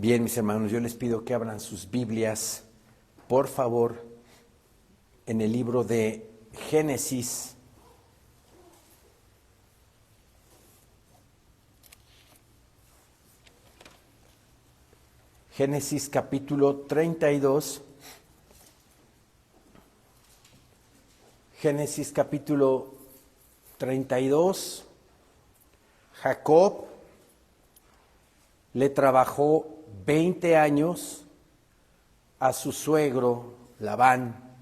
Bien, mis hermanos, yo les pido que abran sus Biblias, por favor, en el libro de Génesis. Génesis capítulo 32. Génesis capítulo 32. Jacob le trabajó 20 años a su suegro Labán.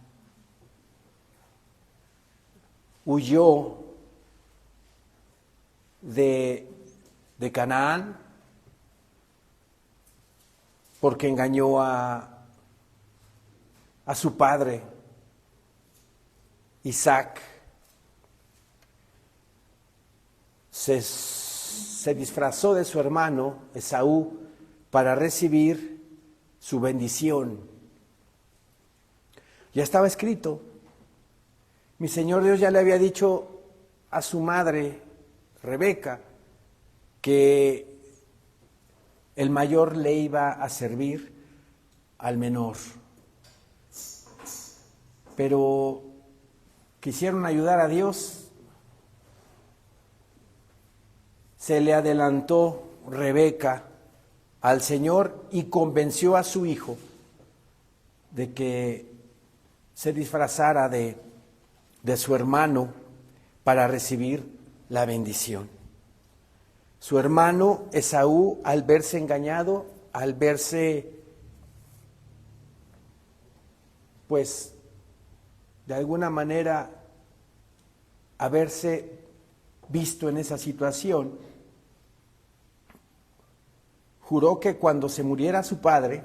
Huyó de Canaán porque engañó a su padre, Isaac. Se disfrazó de su hermano, Esaú, para recibir su bendición. Ya estaba escrito. Mi Señor Dios ya le había dicho a su madre, Rebeca, que el mayor le iba a servir al menor. Pero quisieron ayudar a Dios. Se le adelantó Rebeca al Señor y convenció a su hijo de que se disfrazara de su hermano para recibir la bendición. Su hermano Esaú, al verse engañado, al verse, pues, de alguna manera, haberse visto en esa situación, juró que cuando se muriera su padre,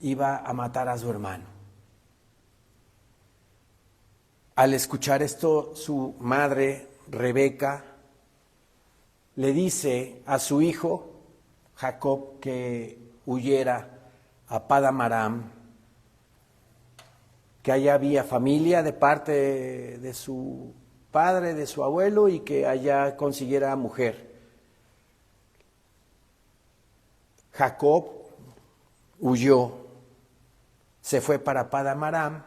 iba a matar a su hermano. Al escuchar esto, su madre, Rebeca, le dice a su hijo, Jacob, que huyera a Padán Aram, que allá había familia de parte de su padre, de su abuelo, y que allá consiguiera mujer. Jacob huyó, se fue para Padán Aram,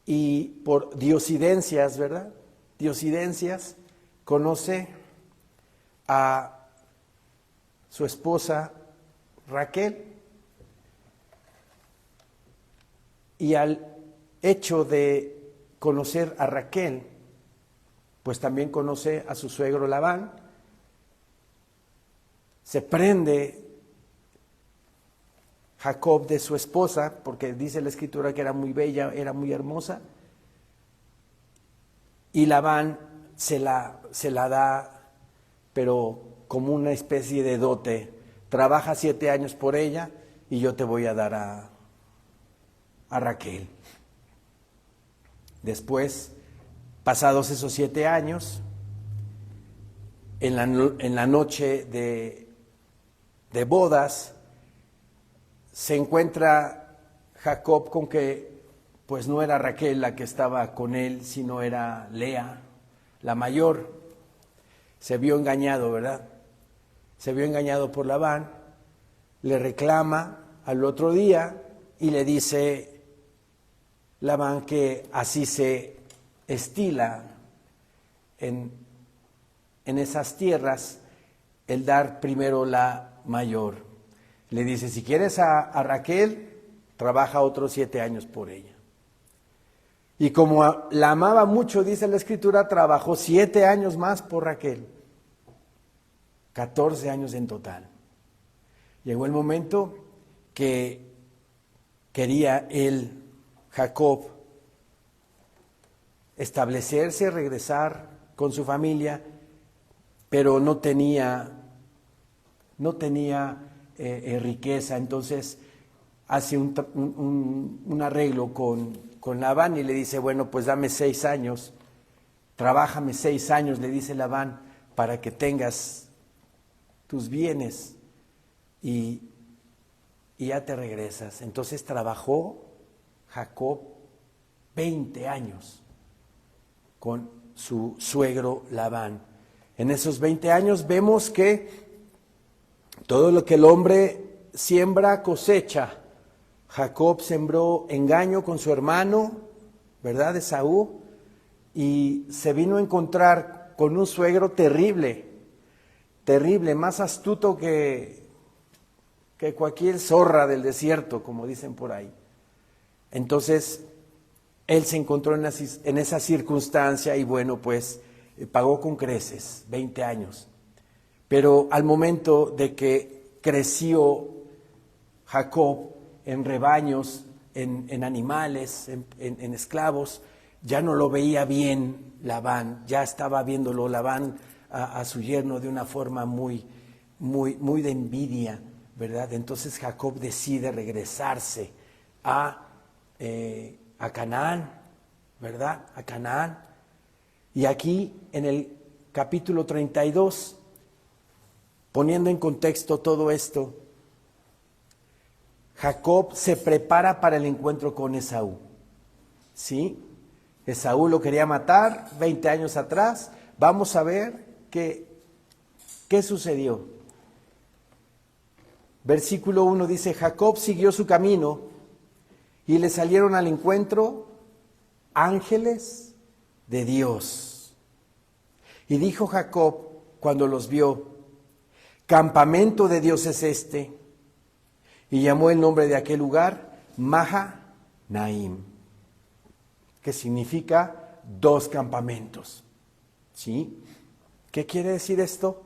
y por diosidencias, ¿verdad? Diosidencias, conoce a su esposa Raquel, y al hecho de conocer a Raquel, pues también conoce a su suegro Labán. Se prende Jacob de su esposa, porque dice la Escritura que era muy bella, era muy hermosa, y Labán se la da, pero como una especie de dote. Trabaja 7 años por ella y yo te voy a dar a Raquel. Después, pasados esos 7 años, en la noche de bodas, se encuentra Jacob con que pues no era Raquel la que estaba con él, sino era Lea, la mayor. Se vio engañado, ¿verdad? Se vio engañado por Labán, le reclama al otro día y le dice Labán que así se estila en esas tierras el dar primero la mayor. Le dice, si quieres a Raquel, trabaja otros 7 años por ella. Y como la amaba mucho, dice la Escritura, trabajó 7 años más por Raquel. 14 años en total. Llegó el momento que quería él, Jacob, establecerse, regresar con su familia, pero no tenía riqueza. Entonces hace un arreglo con Labán y le dice, bueno, pues dame 6 años, trabájame 6 años, le dice Labán, para que tengas tus bienes y ya te regresas. Entonces trabajó Jacob 20 años con su suegro Labán. En esos 20 años vemos que Todo lo que el hombre siembra, cosecha. Jacob sembró engaño con su hermano, ¿verdad? Esaú, y se vino a encontrar con un suegro terrible, terrible, más astuto que cualquier zorra del desierto, como dicen por ahí. Entonces, él se encontró en esa circunstancia y bueno, pues pagó con creces, 20 años. Pero al momento de que creció Jacob en rebaños, en animales, en esclavos, ya no lo veía bien Labán, ya estaba viéndolo Labán a su yerno de una forma muy de envidia, ¿verdad? Entonces Jacob decide regresarse a Canaán, ¿verdad? A Canaán. Y aquí en el capítulo 32, poniendo en contexto todo esto, Jacob se prepara para el encuentro con Esaú. ¿Sí? Esaú lo quería matar 20 años atrás. Vamos a ver qué sucedió. Versículo 1 dice, Jacob siguió su camino y le salieron al encuentro ángeles de Dios. Y dijo Jacob cuando los vio, campamento de Dios es este. Y llamó el nombre de aquel lugar Mahanaim, que significa 2 campamentos. ¿Sí? ¿Qué quiere decir esto?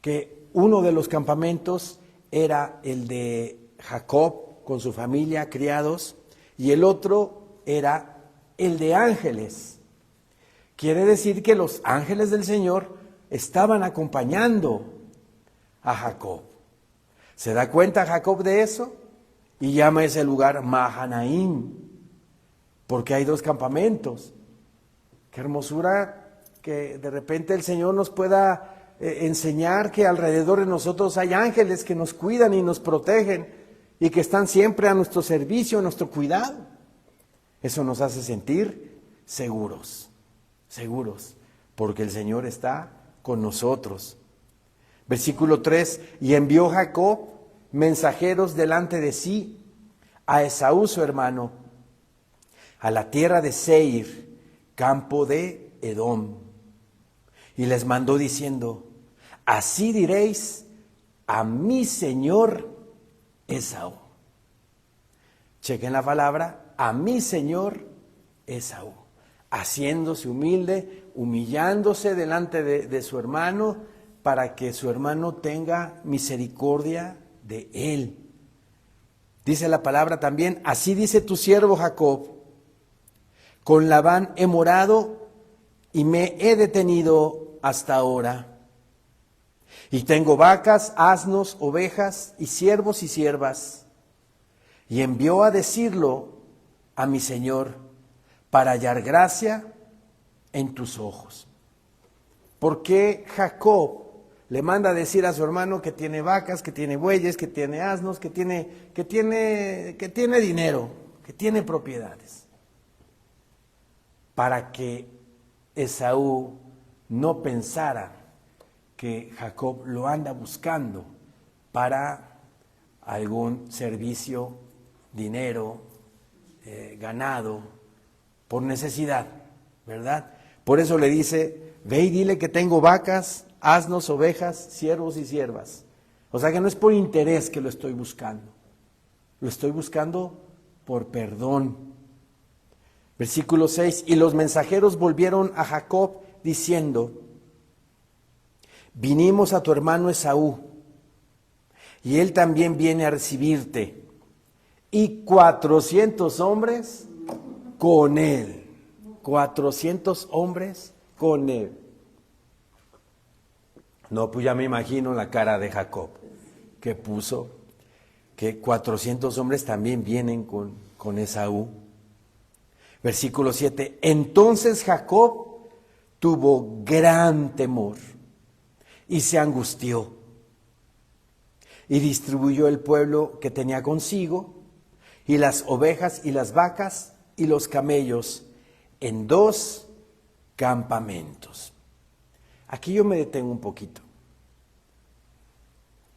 Que uno de los campamentos era el de Jacob con su familia, criados, y el otro era el de ángeles. Quiere decir que los ángeles del Señor estaban acompañando a Jacob. ¿Se da cuenta Jacob de eso? Y llama ese lugar Mahanaim, porque hay 2 campamentos. Qué hermosura que de repente el Señor nos pueda enseñar que alrededor de nosotros hay ángeles que nos cuidan y nos protegen y que están siempre a nuestro servicio, a nuestro cuidado. Eso nos hace sentir seguros, porque el Señor está con nosotros. Versículo 3, y envió Jacob mensajeros delante de sí a Esaú su hermano, a la tierra de Seir, campo de Edom, y les mandó diciendo, así diréis a mi señor Esaú. Chequen la palabra, a mi señor Esaú, haciéndose humilde, humillándose delante de su hermano, para que su hermano tenga misericordia de él. Dice la palabra también, así dice tu siervo Jacob, con Labán he morado y me he detenido hasta ahora. Y tengo vacas, asnos, ovejas y siervos y siervas. Y envió a decirlo a mi Señor para hallar gracia en tus ojos. ¿Por qué Jacob le manda a decir a su hermano que tiene vacas, que tiene bueyes, que tiene asnos, que tiene dinero, que tiene propiedades? Para que Esaú no pensara que Jacob lo anda buscando para algún servicio, dinero, ganado, por necesidad, ¿verdad? Por eso le dice, ve y dile que tengo vacas, asnos, ovejas, siervos y siervas. O sea que no es por interés que lo estoy buscando. Lo estoy buscando por perdón. Versículo 6, y los mensajeros volvieron a Jacob diciendo, vinimos a tu hermano Esaú, y él también viene a recibirte, y 400 hombres con él. 400 hombres con él. No, pues ya me imagino la cara de Jacob, que puso que 400 hombres también vienen con Esaú. Versículo 7, entonces Jacob tuvo gran temor y se angustió y distribuyó el pueblo que tenía consigo y las ovejas y las vacas y los camellos en 2 campamentos. Aquí yo me detengo un poquito.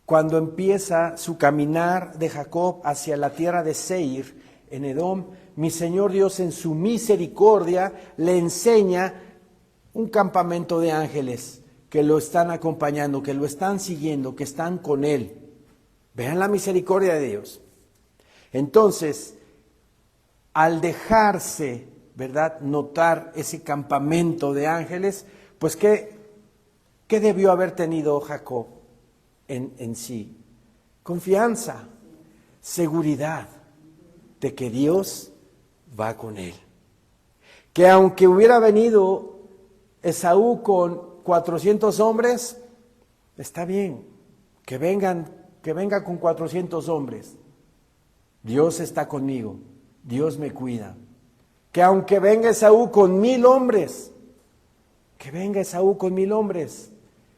cuando empieza su caminar de Jacob hacia la tierra de Seir, en Edom, mi Señor Dios en su misericordia le enseña un campamento de ángeles que lo están acompañando, que lo están siguiendo, que están con él. Vean la misericordia de Dios. Entonces, al dejarse, ¿verdad?, notar ese campamento de ángeles, pues ¿qué debió haber tenido Jacob en sí? Confianza, seguridad de que Dios va con él. Que aunque hubiera venido Esaú con 400 hombres, está bien, que venga con 400 hombres. Dios está conmigo, Dios me cuida. Que aunque venga Esaú con 1000 hombres, que venga Esaú con 1000 hombres,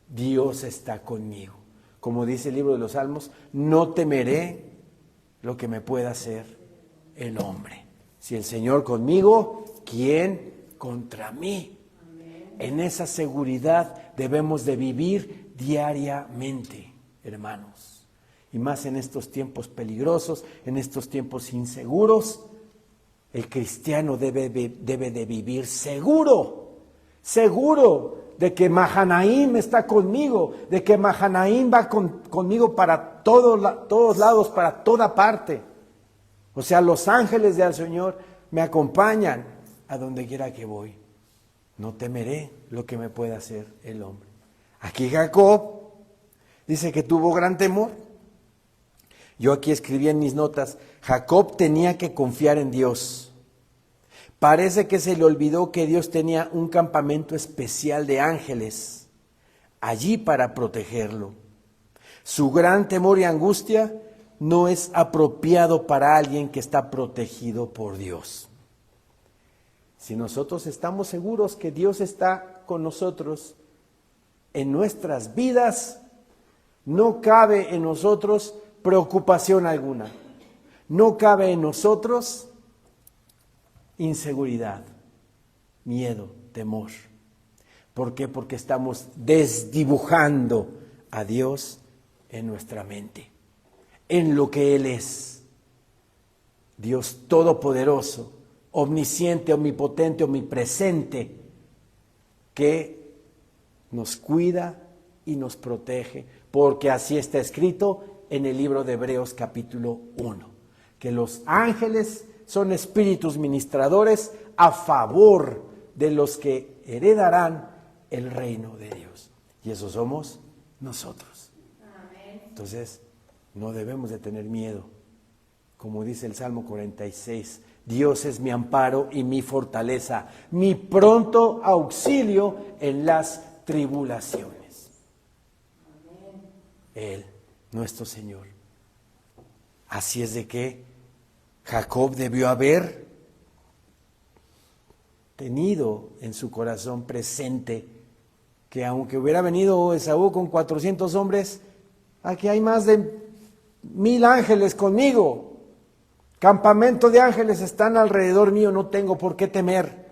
Dios está conmigo. Como dice el libro de los Salmos, no temeré lo que me pueda hacer el hombre. Si el Señor conmigo, ¿quién contra mí? En esa seguridad debemos de vivir diariamente, hermanos. Y más en estos tiempos peligrosos, en estos tiempos inseguros, el cristiano debe de vivir seguro de que Mahanaim está conmigo, de que Mahanaim va conmigo para todos lados, para toda parte. O sea, los ángeles del Señor me acompañan a donde quiera que voy. No temeré lo que me pueda hacer el hombre. Aquí Jacob dice que tuvo gran temor. Yo aquí escribí en mis notas, Jacob tenía que confiar en Dios. Parece que se le olvidó que Dios tenía un campamento especial de ángeles allí para protegerlo. Su gran temor y angustia no es apropiado para alguien que está protegido por Dios. Si nosotros estamos seguros que Dios está con nosotros en nuestras vidas, no cabe en nosotros preocupación alguna. No cabe en nosotros inseguridad, miedo, temor. ¿Por qué? Porque estamos desdibujando a Dios en nuestra mente, en lo que Él es. Dios todopoderoso, omnisciente, omnipotente, omnipresente, que nos cuida y nos protege, porque así está escrito en el libro de Hebreos capítulo 1, que los ángeles son espíritus ministradores a favor de los que heredarán el reino de Dios. Y eso somos nosotros. Entonces, no debemos de tener miedo. Como dice el Salmo 46, Dios es mi amparo y mi fortaleza, mi pronto auxilio en las tribulaciones. Él, nuestro Señor. Así es de que Jacob debió haber tenido en su corazón presente que aunque hubiera venido Esaú con 400 hombres, aquí hay más de 1000 ángeles conmigo. Campamento de ángeles están alrededor mío, no tengo por qué temer.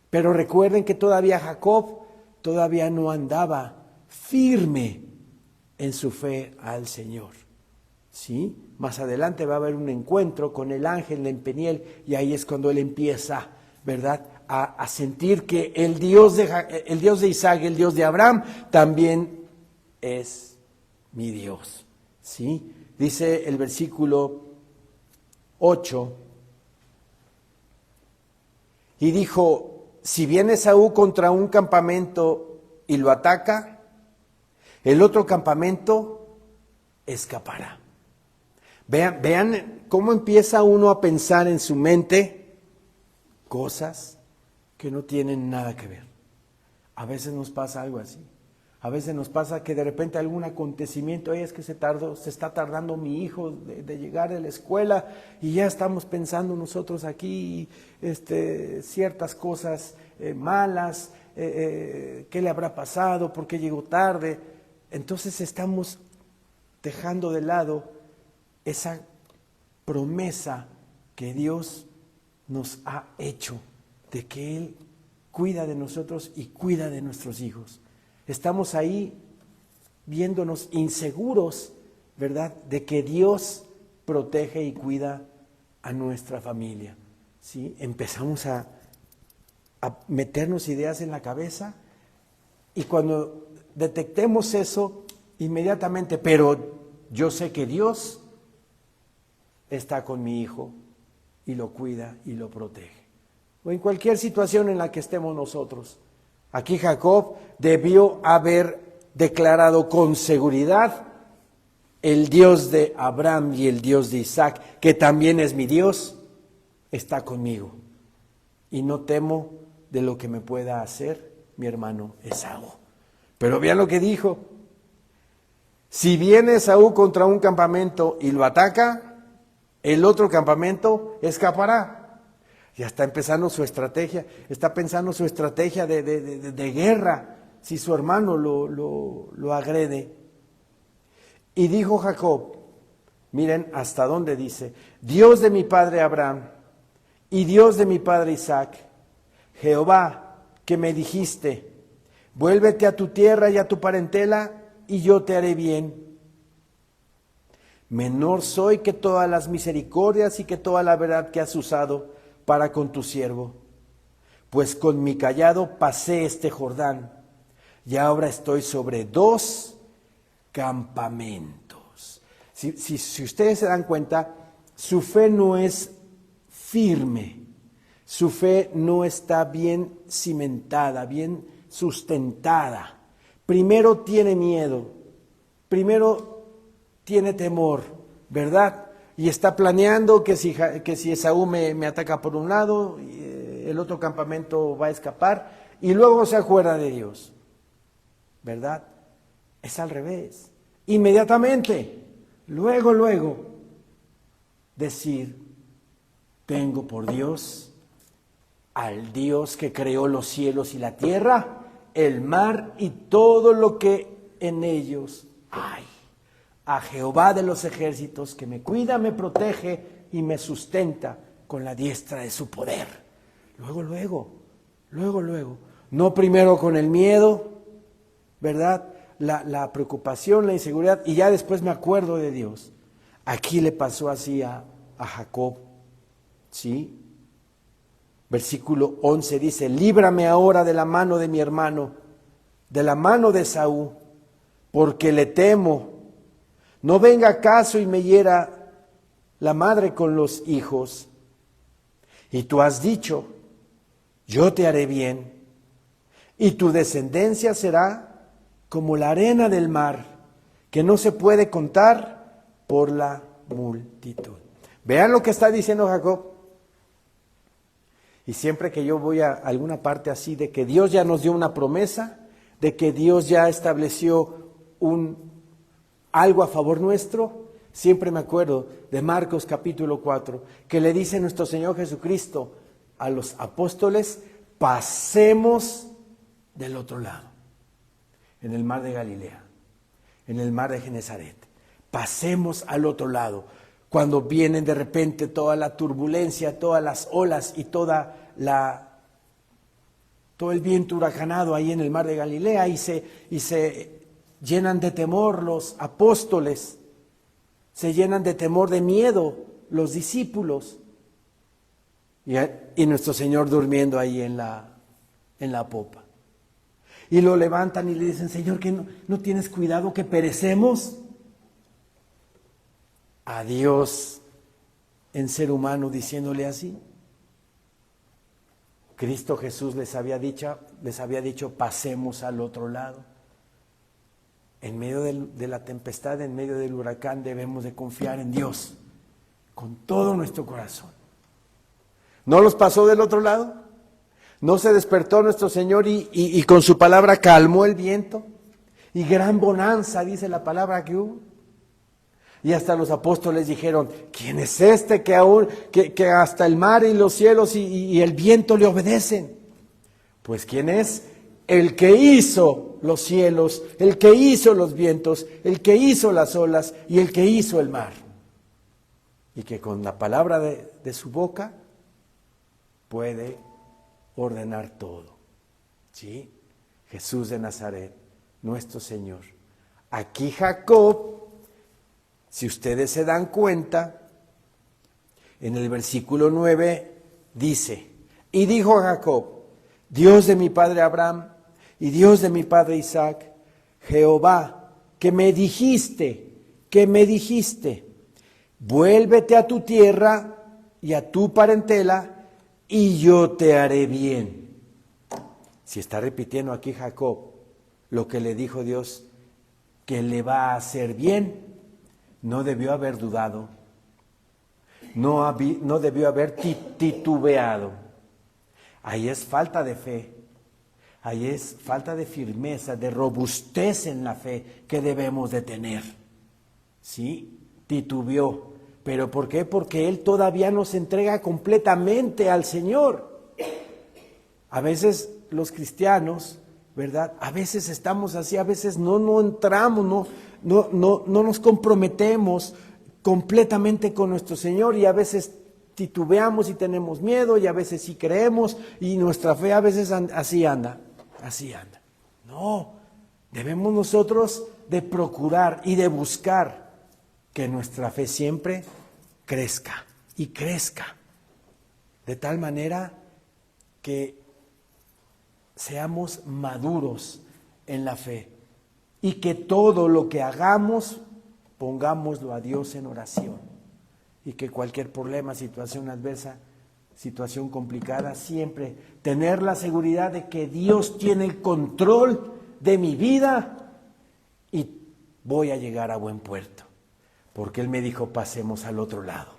Pero recuerden que todavía Jacob todavía no andaba firme en su fe al Señor. ¿Sí? Más adelante va a haber un encuentro con el ángel en Peniel y ahí es cuando él empieza, ¿verdad?, a sentir que el Dios de Isaac, el Dios de Abraham, también es mi Dios. ¿Sí? Dice el versículo 8, y dijo, si viene Esaú contra un campamento y lo ataca, el otro campamento escapará. Vean cómo empieza uno a pensar en su mente cosas que no tienen nada que ver. A veces nos pasa algo así. A veces nos pasa que de repente algún acontecimiento, es que se está tardando mi hijo de llegar a la escuela y ya estamos pensando nosotros aquí ciertas cosas malas, qué le habrá pasado, por qué llegó tarde. Entonces estamos dejando de lado esa promesa que Dios nos ha hecho de que Él cuida de nosotros y cuida de nuestros hijos. Estamos ahí viéndonos inseguros, ¿verdad?, de que Dios protege y cuida a nuestra familia, ¿sí? Empezamos a meternos ideas en la cabeza y cuando detectemos eso, inmediatamente, pero yo sé que Dios está con mi hijo y lo cuida y lo protege. O en cualquier situación en la que estemos nosotros. Aquí Jacob debió haber declarado con seguridad: el Dios de Abraham y el Dios de Isaac, que también es mi Dios, está conmigo. Y no temo de lo que me pueda hacer mi hermano Esaú. Pero vean lo que dijo: si viene Esaú contra un campamento y lo ataca, el otro campamento escapará. Ya está empezando su estrategia, está pensando su estrategia de guerra si su hermano lo agrede. Y dijo Jacob, miren hasta dónde dice: Dios de mi padre Abraham y Dios de mi padre Isaac, Jehová, que me dijiste, vuélvete a tu tierra y a tu parentela, y yo te haré bien. Menor soy que todas las misericordias y que toda la verdad que has usado para con tu siervo, pues con mi cayado pasé este Jordán, y ahora estoy sobre 2 campamentos. Si ustedes se dan cuenta, su fe no es firme, su fe no está bien cimentada, bien sustentada. Primero tiene miedo, primero tiene temor, ¿verdad? Y está planeando que si Esaú me ataca por un lado, el otro campamento va a escapar, y luego se acuerda de Dios, ¿verdad? Es al revés. Inmediatamente, luego, decir: tengo por Dios al Dios que creó los cielos y la tierra, el mar y todo lo que en ellos hay. A Jehová de los ejércitos, que me cuida, me protege y me sustenta con la diestra de su poder. Luego. No primero con el miedo, ¿verdad?, la preocupación, la inseguridad, y ya después me acuerdo de Dios. Aquí le pasó así a Jacob, ¿sí? Versículo 11 dice: líbrame ahora de la mano de mi hermano, de la mano de Esaú, porque le temo. No venga acaso y me hiera la madre con los hijos. Y tú has dicho: yo te haré bien, y tu descendencia será como la arena del mar, que no se puede contar por la multitud. Vean lo que está diciendo Jacob. Y siempre que yo voy a alguna parte así de que Dios ya nos dio una promesa, de que Dios ya estableció algo a favor nuestro, siempre me acuerdo de Marcos capítulo 4, que le dice nuestro Señor Jesucristo a los apóstoles: pasemos del otro lado, en el mar de Galilea, en el mar de Genesaret. Pasemos al otro lado. Cuando vienen de repente toda la turbulencia, todas las olas y todo el viento huracanado ahí en el mar de Galilea, y se llenan de temor los apóstoles, se llenan de temor, de miedo los discípulos, y nuestro Señor durmiendo ahí en la popa. Y lo levantan y le dicen: Señor, ¿que no tienes cuidado que perecemos? A Dios en ser humano diciéndole así. Cristo Jesús les había dicho: pasemos al otro lado. En medio de la tempestad, en medio del huracán, debemos de confiar en Dios con todo nuestro corazón. ¿No los pasó del otro lado? ¿No se despertó nuestro Señor y con su palabra calmó el viento? Y gran bonanza, dice la palabra, que hubo. Y hasta los apóstoles dijeron: ¿quién es este que hasta el mar y los cielos y el viento le obedecen? Pues ¿quién es? El que hizo los cielos, el que hizo los vientos, el que hizo las olas y el que hizo el mar. Y que con la palabra de su boca puede ordenar todo. ¿Sí? Jesús de Nazaret, nuestro Señor, Aquí Jacob, si ustedes se dan cuenta, en el versículo 9 dice, y dijo a Jacob, Dios de mi padre Abraham y Dios de mi padre Isaac, Jehová, que me dijiste, vuélvete a tu tierra y a tu parentela, y yo te haré bien. Si está repitiendo aquí Jacob lo que le dijo Dios, que le va a hacer bien, no debió haber dudado, no debió haber titubeado. Ahí es falta de fe, ahí es falta de firmeza, de robustez en la fe que debemos de tener. ¿Sí? Titubeó. ¿Pero por qué? Porque Él todavía no se entrega completamente al Señor. A veces los cristianos, ¿verdad? A veces estamos así, a veces no entramos, no nos comprometemos completamente con nuestro Señor, y a veces titubeamos y tenemos miedo, y a veces sí creemos, y nuestra fe a veces así anda. No, debemos nosotros de procurar y de buscar que nuestra fe siempre crezca y crezca, de tal manera que seamos maduros en la fe, y que todo lo que hagamos pongámoslo a Dios en oración, y que cualquier problema, situación adversa, situación complicada, siempre tener la seguridad de que Dios tiene el control de mi vida y voy a llegar a buen puerto, porque Él me dijo pasemos al otro lado.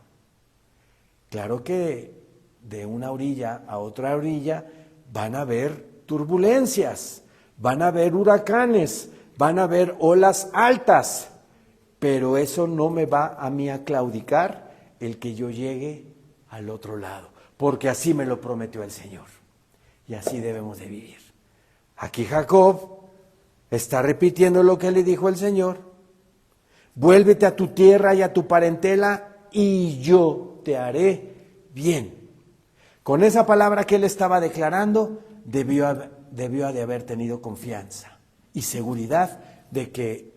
Claro que de una orilla a otra orilla van a haber turbulencias, van a haber huracanes, van a haber olas altas, pero eso no me va a mí a claudicar el que yo llegue al otro lado, porque así me lo prometió el Señor, y así debemos de vivir. Aquí Jacob está repitiendo lo que le dijo el Señor: vuélvete a tu tierra y a tu parentela, y yo te haré bien. Con esa palabra que él estaba declarando, debió de haber tenido confianza y seguridad de que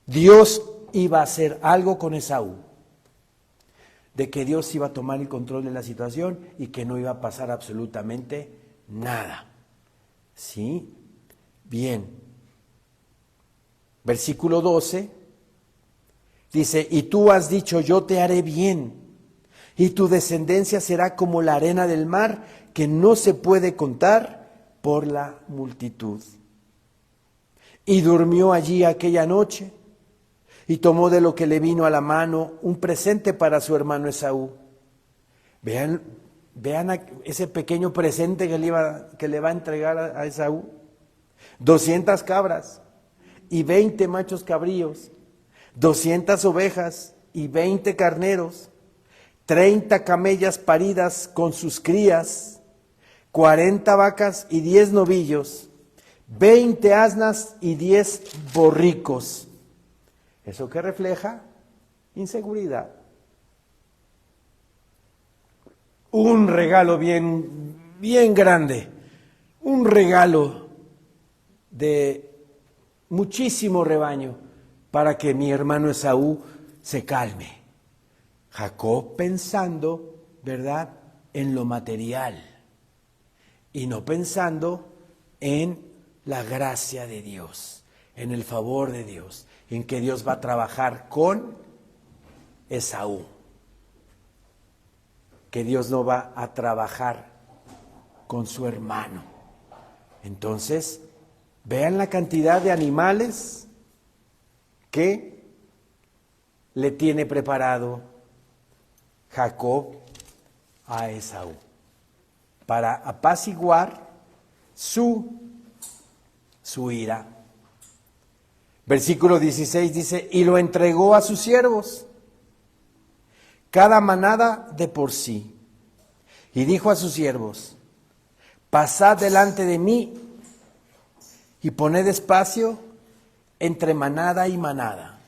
Dios iba a hacer algo con Esaú, de que Dios iba a tomar el control de la situación y que no iba a pasar absolutamente nada. ¿Sí? Bien. Versículo 12 dice: y tú has dicho, yo te haré bien, y tu descendencia será como la arena del mar, que no se puede contar por la multitud. Y durmió allí aquella noche, y tomó de lo que le vino a la mano un presente para su hermano Esaú. Vean ese pequeño presente que le va a entregar a Esaú. 200 cabras y 20 machos cabríos, 200 ovejas y 20 carneros, 30 camellas paridas con sus crías, 40 vacas y 10 novillos, 20 asnas y 10 borricos. ¿Eso qué refleja? Inseguridad. Un regalo bien grande, un regalo de muchísimo rebaño para que mi hermano Esaú se calme. Jacob pensando, ¿verdad?, en lo material y no pensando en la gracia de Dios, en el favor de Dios, en que Dios va a trabajar con Esaú, que Dios no va a trabajar con su hermano. Entonces, vean la cantidad de animales que le tiene preparado Jacob a Esaú para apaciguar su ira. Versículo 16 dice: y lo entregó a sus siervos, cada manada de por sí. Y dijo a sus siervos: pasad delante de mí y poned espacio entre manada y manada.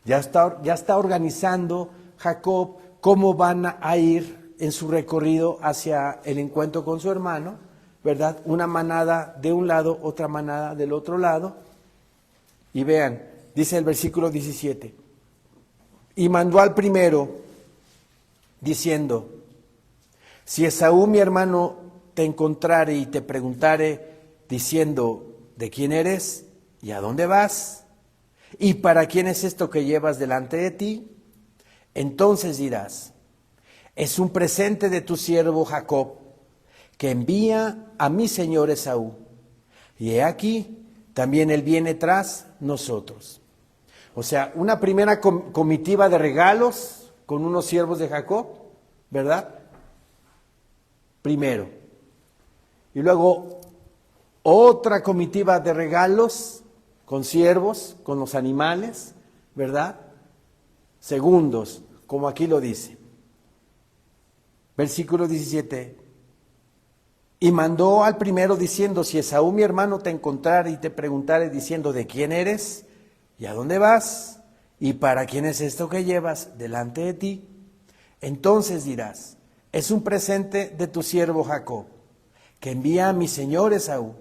Ya está organizando Jacob cómo van a ir en su recorrido hacia el encuentro con su hermano, ¿verdad? Una manada de un lado, otra manada del otro lado. Y vean, dice el versículo 17, y mandó al primero diciendo, si Esaú mi hermano te encontrare y te preguntare diciendo, ¿de quién eres y a dónde vas? ¿Y para quién es esto que llevas delante de ti? Entonces dirás, es un presente de tu siervo Jacob, que envía a mi señor Esaú. Y he aquí, también él viene tras nosotros. O sea, una primera comitiva de regalos con unos siervos de Jacob, ¿verdad? Primero. Y luego otra comitiva de regalos con siervos, con los animales, ¿verdad? Segundos, como aquí lo dice. Versículo 17. Y mandó al primero diciendo, si Esaú mi hermano te encontrare y te preguntare diciendo, ¿de quién eres? ¿Y a dónde vas? ¿Y para quién es esto que llevas delante de ti? Entonces dirás, es un presente de tu siervo Jacob, que envía a mi señor Esaú.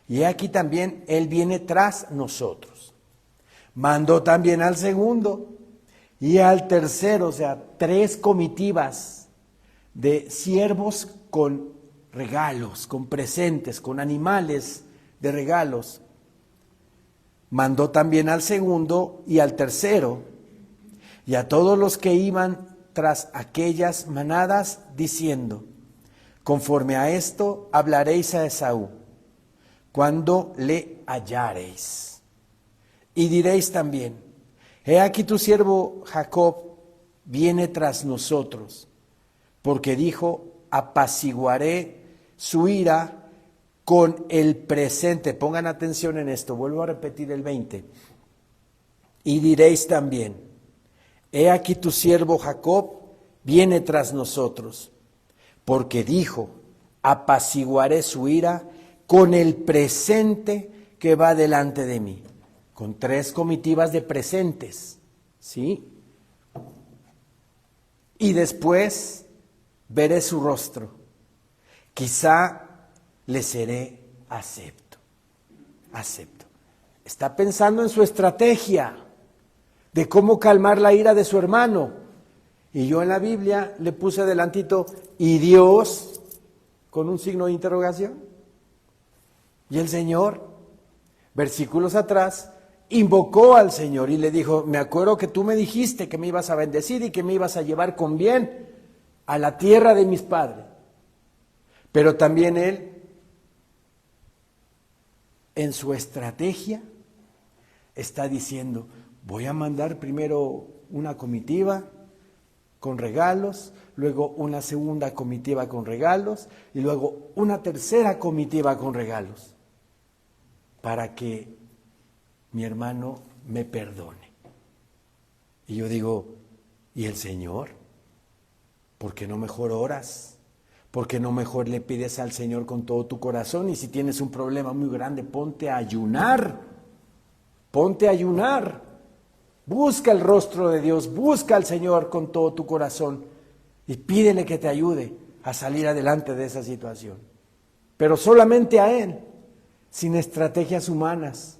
Y aquí también él viene tras nosotros. Mandó también al segundo y al tercero, o sea, 3 comitivas de siervos con regalos, con presentes, con animales de regalos. Mandó también al segundo y al tercero, y a todos los que iban tras aquellas manadas, diciendo, conforme a esto hablaréis a Esaú, cuando le hallareis. Y diréis también, he aquí tu siervo Jacob viene tras nosotros, porque dijo, apaciguaré su ira con el presente. Pongan atención en esto, vuelvo a repetir el 20. Y diréis también, he aquí tu siervo Jacob viene tras nosotros, porque dijo, apaciguaré su ira con el presente que va delante de mí. Con 3 comitivas de presentes, ¿sí? Y después veré su rostro, quizá le seré acepto. Está pensando en su estrategia de cómo calmar la ira de su hermano. Y yo en la Biblia le puse adelantito, ¿y Dios? Con un signo de interrogación. Y el Señor, versículos atrás, invocó al Señor y le dijo, me acuerdo que tú me dijiste que me ibas a bendecir y que me ibas a llevar con bien a la tierra de mis padres. Pero también él, en su estrategia, está diciendo, voy a mandar primero una comitiva con regalos, luego una segunda comitiva con regalos y luego una tercera comitiva con regalos, para que mi hermano me perdone. Y yo digo, ¿y el Señor? ¿Por qué no mejor oras? ¿Por qué no mejor le pides al Señor con todo tu corazón? Y si tienes un problema muy grande, ponte a ayunar. Ponte a ayunar. Busca el rostro de Dios, busca al Señor con todo tu corazón y pídele que te ayude a salir adelante de esa situación. Pero solamente a Él, sin estrategias humanas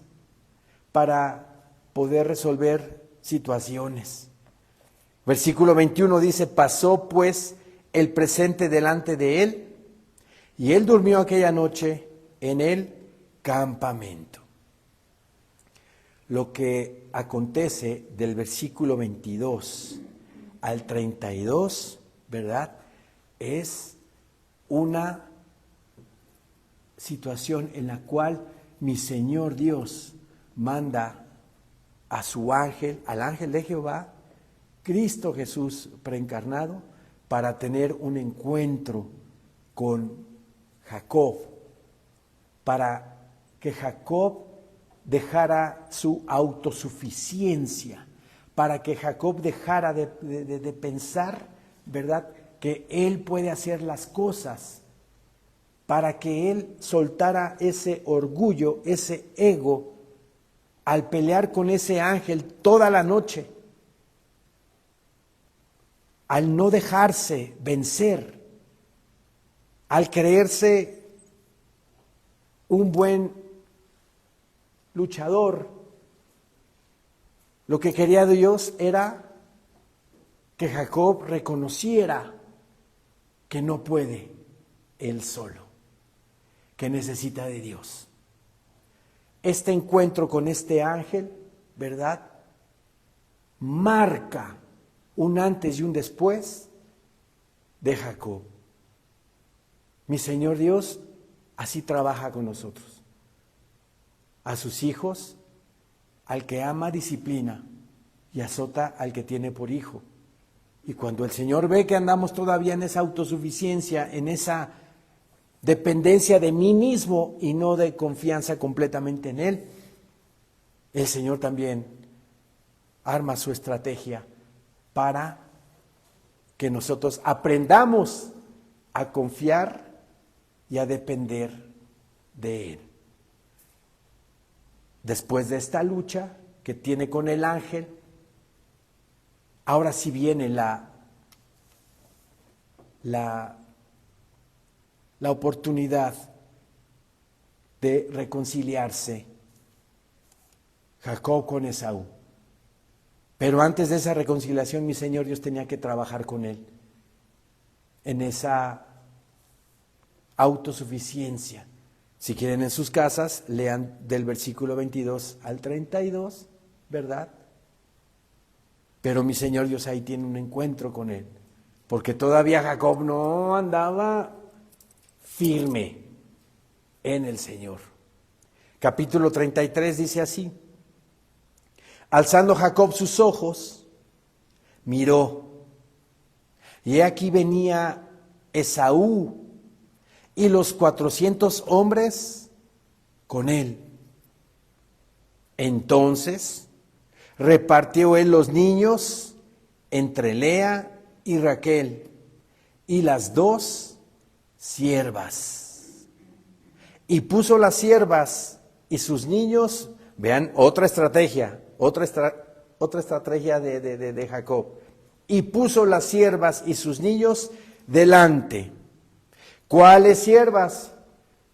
para poder resolver situaciones. Versículo 21 dice, pasó pues el presente delante de él, y él durmió aquella noche en el campamento. Lo que acontece del versículo 22 al 32, ¿verdad? Es una situación en la cual mi Señor Dios manda a su ángel, al ángel de Jehová, Cristo Jesús preencarnado, para tener un encuentro con Jacob, para que Jacob dejara su autosuficiencia, para que Jacob dejara de pensar, ¿verdad?, que él puede hacer las cosas, para que él soltara ese orgullo, ese ego, al pelear con ese ángel toda la noche, al no dejarse vencer, al creerse un buen luchador, Lo que quería Dios era que Jacob reconociera que no puede él solo, que necesita de Dios. Este encuentro con este ángel, ¿verdad?, marca un antes y un después de Jacob. Mi Señor Dios así trabaja con nosotros. A sus hijos, al que ama, disciplina y azota al que tiene por hijo. Y cuando el Señor ve que andamos todavía en esa autosuficiencia, en esa dependencia de mí mismo y no de confianza completamente en Él, el Señor también arma su estrategia para que nosotros aprendamos a confiar y a depender de Él. Después de esta lucha que tiene con el ángel, ahora sí viene la oportunidad de reconciliarse Jacob con Esaú. Pero antes de esa reconciliación, mi Señor Dios tenía que trabajar con él en esa autosuficiencia. Si quieren en sus casas, lean del versículo 22 al 32, ¿verdad? Pero mi Señor Dios ahí tiene un encuentro con él, porque todavía Jacob no andaba firme en el Señor. Capítulo 33 dice así: alzando Jacob sus ojos, miró, y he aquí venía Esaú y los 400 hombres con él. Entonces repartió él los niños entre Lea y Raquel y las 2 siervas. Y puso las siervas y sus niños, vean otra estrategia, otra estrategia de Jacob. Y puso las siervas y sus niños delante. ¿Cuáles siervas?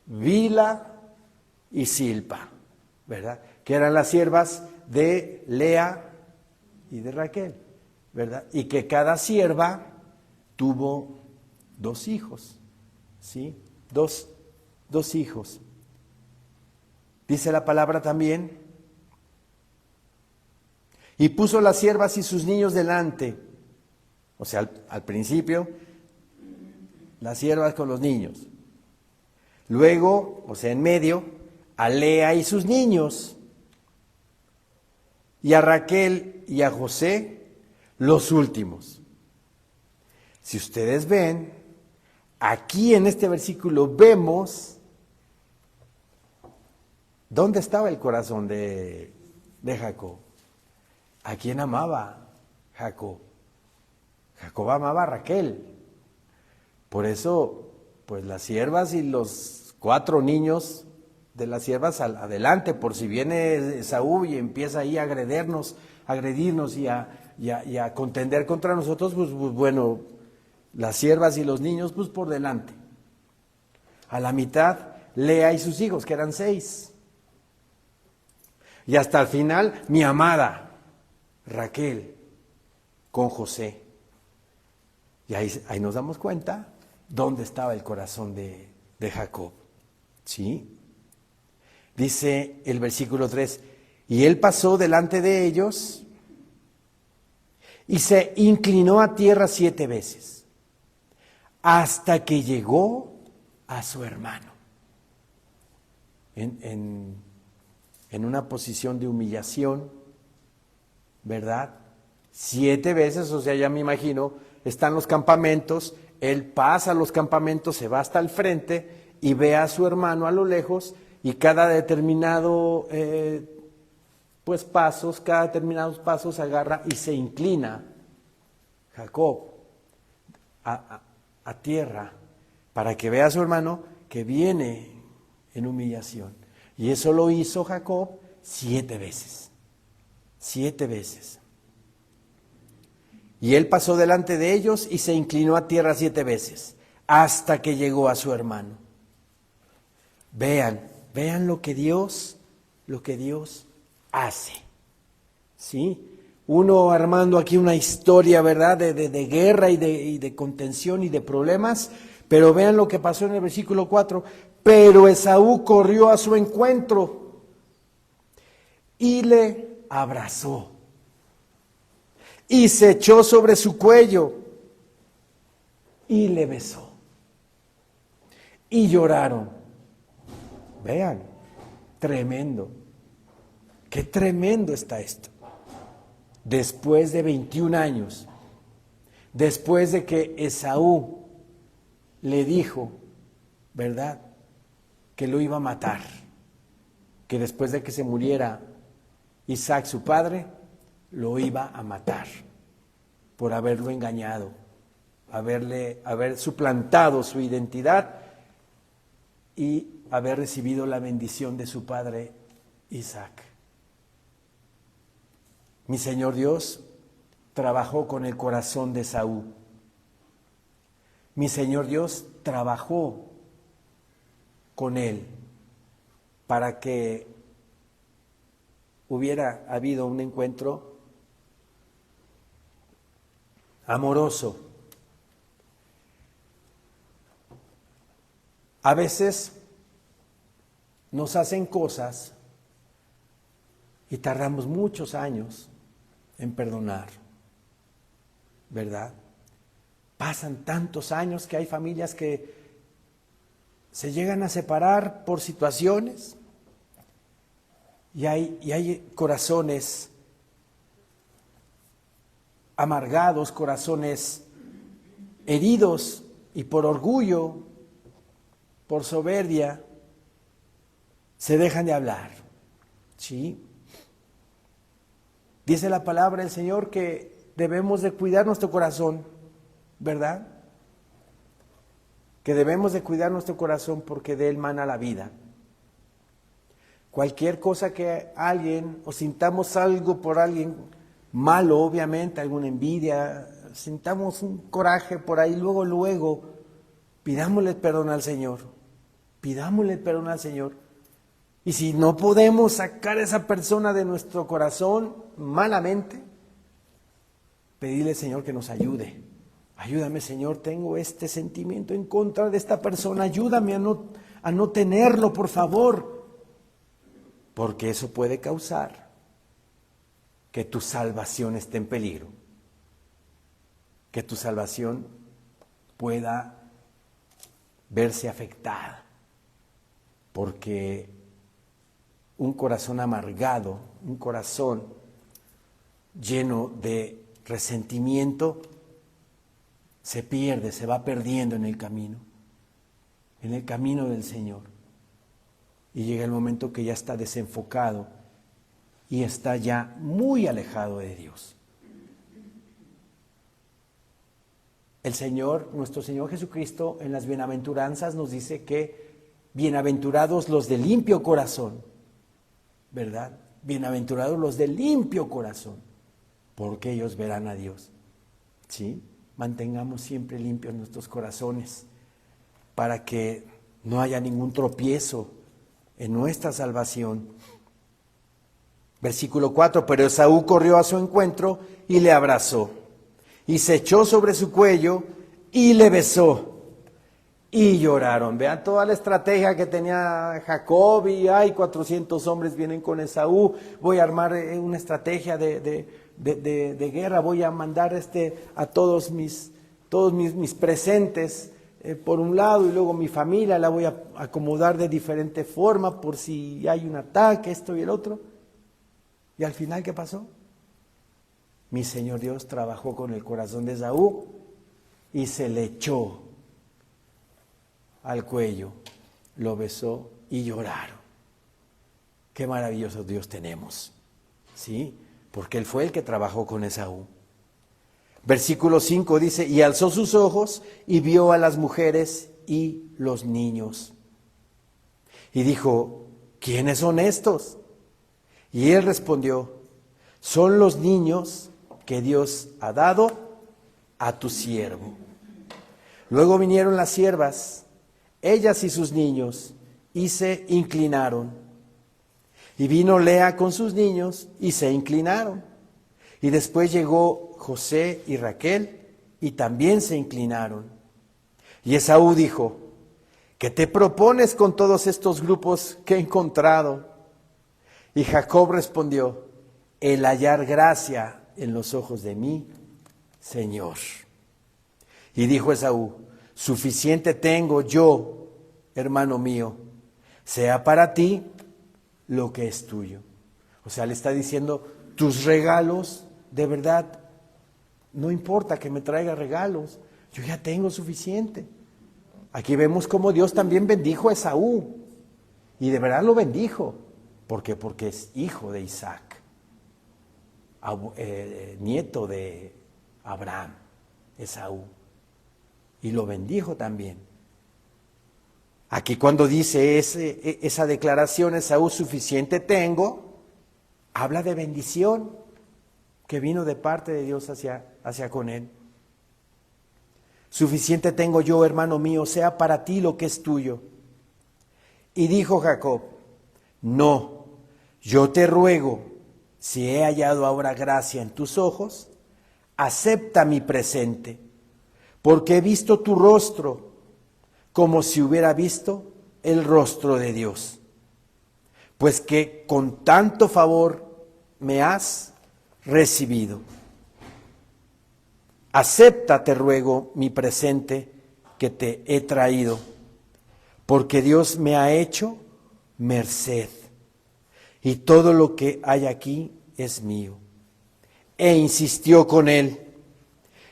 Bila y Silpa, ¿verdad? Que eran las siervas de Lea y de Raquel, ¿verdad? Y que cada sierva tuvo 2 hijos, ¿sí? Dos hijos. Dice la palabra también: y puso las siervas y sus niños delante. O sea, al principio, las siervas con los niños. Luego, o sea, en medio, a Lea y sus niños. Y a Raquel y a José, los últimos. Si ustedes ven, aquí en este versículo vemos dónde estaba el corazón de Jacob. ¿A quién amaba Jacob? Jacob amaba a Raquel. Por eso, pues las siervas y los 4 niños de las siervas adelante, por si viene Esaú y empieza ahí a agredirnos y a contender contra nosotros, pues bueno, las siervas y los niños, pues por delante. A la mitad, Lea y sus hijos, que eran 6. Y hasta el final, mi amada Raquel con José. Y ahí nos damos cuenta dónde estaba el corazón de Jacob. ¿Sí? Dice el versículo 3, y él pasó delante de ellos y se inclinó a tierra 7 veces, hasta que llegó a su hermano. En una posición de humillación, ¿verdad? 7 veces, o sea, ya me imagino, están los campamentos, él pasa a los campamentos, se va hasta el frente y ve a su hermano a lo lejos, y cada determinado cada determinados pasos agarra y se inclina Jacob a tierra para que vea a su hermano que viene en humillación. Y eso lo hizo Jacob 7 veces. 7 veces. Y él pasó delante de ellos y se inclinó a tierra 7 veces, hasta que llegó a su hermano. Vean lo que Dios hace. ¿sí? Uno armando aquí una historia, ¿verdad?, de guerra y de contención y de problemas, pero vean lo que pasó en el versículo 4. Pero Esaú corrió a su encuentro y le abrazó y se echó sobre su cuello y le besó y lloraron. Vean, tremendo, qué tremendo está esto. Después de 21 años, después de que Esaú le dijo, ¿verdad?, que lo iba a matar, que después de que se muriera Isaac, su padre, lo iba a matar por haberlo engañado, haber suplantado su identidad y haber recibido la bendición de su padre Isaac. Mi Señor Dios trabajó con el corazón de Esaú. Mi Señor Dios trabajó con él para que hubiera habido un encuentro amoroso. A veces nos hacen cosas y tardamos muchos años en perdonar, ¿verdad? Pasan tantos años que hay familias que se llegan a separar por situaciones y hay corazones amargados, corazones heridos y por orgullo, por soberbia, se dejan de hablar, ¿sí? Dice la palabra del Señor que debemos de cuidar nuestro corazón, ¿verdad? Que debemos de cuidar nuestro corazón porque de él mana la vida. Cualquier cosa que alguien, o sintamos algo por alguien malo, obviamente, alguna envidia, sintamos un coraje por ahí, luego, pidámosle perdón al Señor, pidámosle perdón al Señor. Y si no podemos sacar a esa persona de nuestro corazón malamente, pedirle al Señor que nos ayude. Ayúdame, Señor, tengo este sentimiento en contra de esta persona, ayúdame a no tenerlo, por favor, porque eso puede causar que tu salvación esté en peligro, que tu salvación pueda verse afectada, porque un corazón amargado, un corazón lleno de resentimiento, se pierde, se va perdiendo en el camino del Señor. Y llega el momento que ya está desenfocado y está ya muy alejado de Dios. El Señor, nuestro Señor Jesucristo, en las bienaventuranzas nos dice que bienaventurados los de limpio corazón, ¿verdad? Bienaventurados los de limpio corazón, porque ellos verán a Dios. ¿Sí? Mantengamos siempre limpios nuestros corazones para que no haya ningún tropiezo en nuestra salvación. Versículo 4, pero Esaú corrió a su encuentro y le abrazó, y se echó sobre su cuello y le besó, y lloraron. Vean toda la estrategia que tenía Jacob, y hay 400 hombres vienen con Esaú, voy a armar una estrategia de guerra, voy a mandar a todos mis presentes por un lado, y luego mi familia la voy a acomodar de diferente forma por si hay un ataque, esto y el otro. Y al final, ¿qué pasó? Mi Señor Dios trabajó con el corazón de Esaú y se le echó al cuello, lo besó y lloraron. Qué maravilloso Dios tenemos, ¿sí? Porque Él fue el que trabajó con Esaú. Versículo 5 dice, y alzó sus ojos y vio a las mujeres y los niños. Y dijo, ¿quiénes son estos? Y él respondió, son los niños que Dios ha dado a tu siervo. Luego vinieron las siervas, ellas y sus niños, y se inclinaron. Y vino Lea con sus niños y se inclinaron. Y después llegó José y Raquel y también se inclinaron. Y Esaú dijo: ¿qué te propones con todos estos grupos que he encontrado? Y Jacob respondió: el hallar gracia en los ojos de mi Señor. Y dijo Esaú: suficiente tengo yo, hermano mío, sea para ti lo que es tuyo. O sea, le está diciendo: tus regalos, de verdad, no importa que me traiga regalos, yo ya tengo suficiente. Aquí vemos cómo Dios también bendijo a Esaú, y de verdad lo bendijo. ¿Por qué? Porque es hijo de Isaac, nieto de Abraham, Esaú, y lo bendijo también. Aquí cuando dice esa declaración, Esaú, suficiente tengo, habla de bendición que vino de parte de Dios hacia con él. Suficiente tengo yo, hermano mío, sea para ti lo que es tuyo. Y dijo Jacob: no, yo te ruego, si he hallado ahora gracia en tus ojos, acepta mi presente, porque he visto tu rostro como si hubiera visto el rostro de Dios. Pues que con tanto favor me has recibido. Acepta, te ruego, mi presente que te he traído, porque Dios me ha hecho merced, y todo lo que hay aquí es mío. E insistió con él,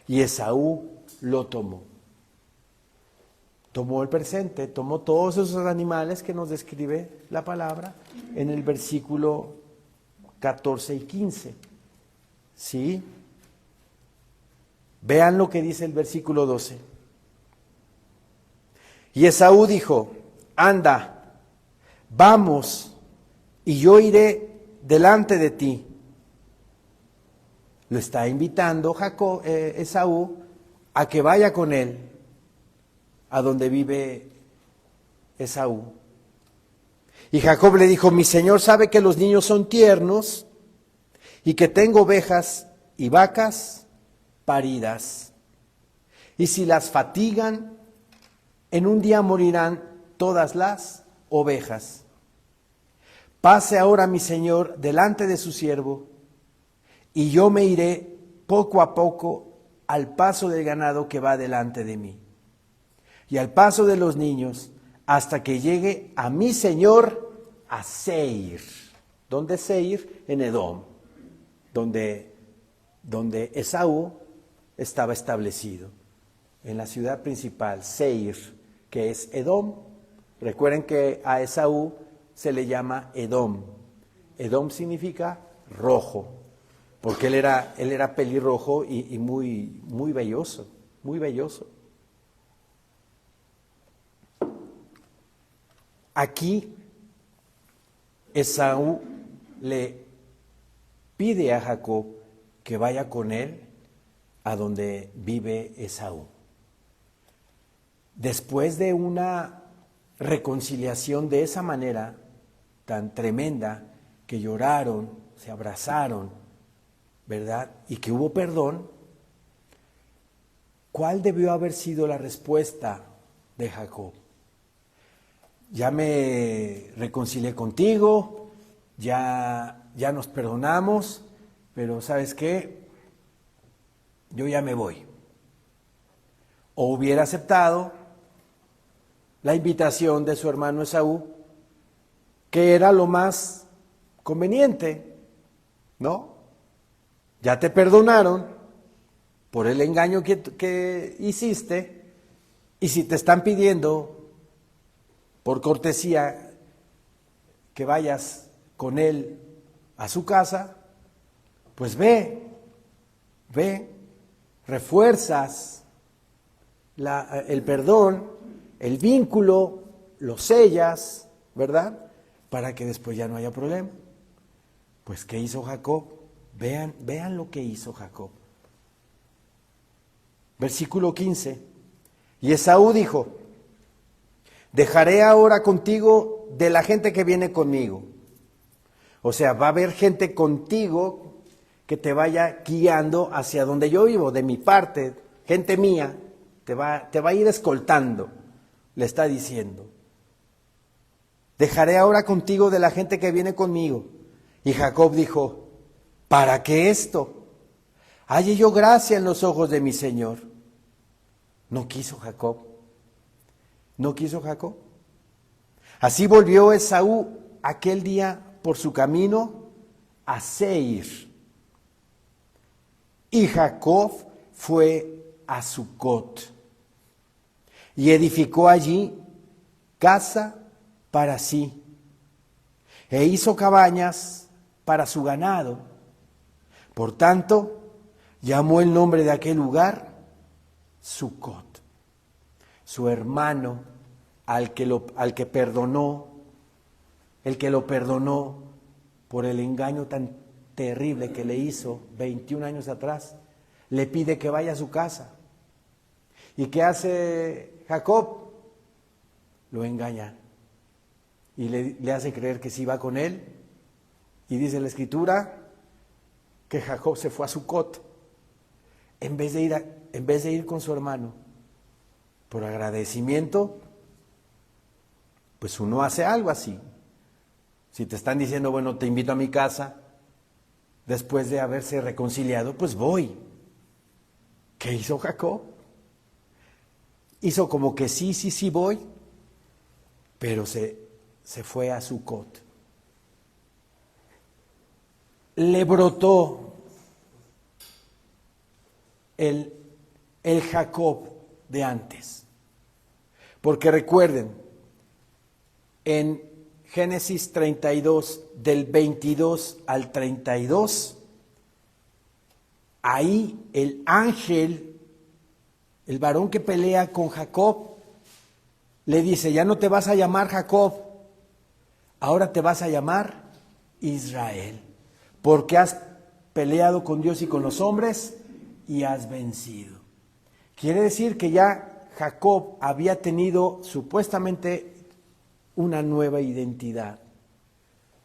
y Esaú lo tomó. Tomó el presente, tomó todos esos animales que nos describe la palabra en el versículo 14 y 15. ¿Sí? Vean lo que dice el versículo 12. Y Esaú dijo: anda, vamos, y yo iré delante de ti. Lo está invitando Esaú a que vaya con él a donde vive Esaú. Y Jacob le dijo: mi señor sabe que los niños son tiernos y que tengo ovejas y vacas paridas. Y si las fatigan, en un día morirán todas las ovejas. Pase ahora mi señor delante de su siervo, y yo me iré poco a poco al paso del ganado que va delante de mí, y al paso de los niños, hasta que llegue a mi señor a Seir. ¿Dónde es Seir? En Edom, donde Esaú estaba establecido, en la ciudad principal, Seir, que es Edom. Recuerden que a Esaú se le llama Edom. Edom significa rojo, porque él era pelirrojo y muy belloso, muy belloso. Aquí Esaú le pide a Jacob que vaya con él a donde vive Esaú. Después de una reconciliación de esa manera tan tremenda, que lloraron, se abrazaron, ¿verdad? Y que hubo perdón, ¿cuál debió haber sido la respuesta de Jacob? Ya me reconcilié contigo, ya nos perdonamos, pero ¿sabes qué? Yo ya me voy. O hubiera aceptado la invitación de su hermano Esaú, que era lo más conveniente, ¿no? Ya te perdonaron por el engaño que hiciste, y si te están pidiendo por cortesía que vayas con él a su casa, pues ve, refuerzas el perdón, el vínculo, lo sellas, ¿verdad? Para que después ya no haya problema. Pues ¿qué hizo Jacob? Vean lo que hizo Jacob. Versículo 15. Y Esaú dijo: dejaré ahora contigo de la gente que viene conmigo, O sea, va a haber gente contigo que te vaya guiando hacia donde yo vivo, de mi parte, gente mía, te va a ir escoltando, le está diciendo. Dejaré ahora contigo de la gente que viene conmigo. Y Jacob dijo, ¿para qué esto? Halle yo gracia en los ojos de mi Señor. No quiso Jacob. No quiso Jacob. Así volvió Esaú aquel día por su camino a Seir. Y Jacob fue a Sucot y edificó allí casa para sí e hizo cabañas para su ganado. Por tanto, llamó el nombre de aquel lugar Sucot. Su hermano, al que perdonó, el que lo perdonó por el engaño tan terrible que le hizo 21 años atrás, le pide que vaya a su casa. ¿Y qué hace Jacob? Lo engaña y le hace creer que sí va con él. Y dice la Escritura que Jacob se fue a Sucot en vez de ir con su hermano. Por agradecimiento, pues uno hace algo así. Si te están diciendo, bueno, te invito a mi casa, después de haberse reconciliado, pues voy. ¿Qué hizo Jacob? Hizo como que sí voy, pero se fue a Sucot. Le brotó el Jacob de antes. Porque recuerden, en Génesis 32, del 22 al 32, ahí el ángel, el varón que pelea con Jacob, le dice, ya no te vas a llamar Jacob, ahora te vas a llamar Israel, porque has peleado con Dios y con los hombres y has vencido. Quiere decir que ya Jacob había tenido supuestamente una nueva identidad.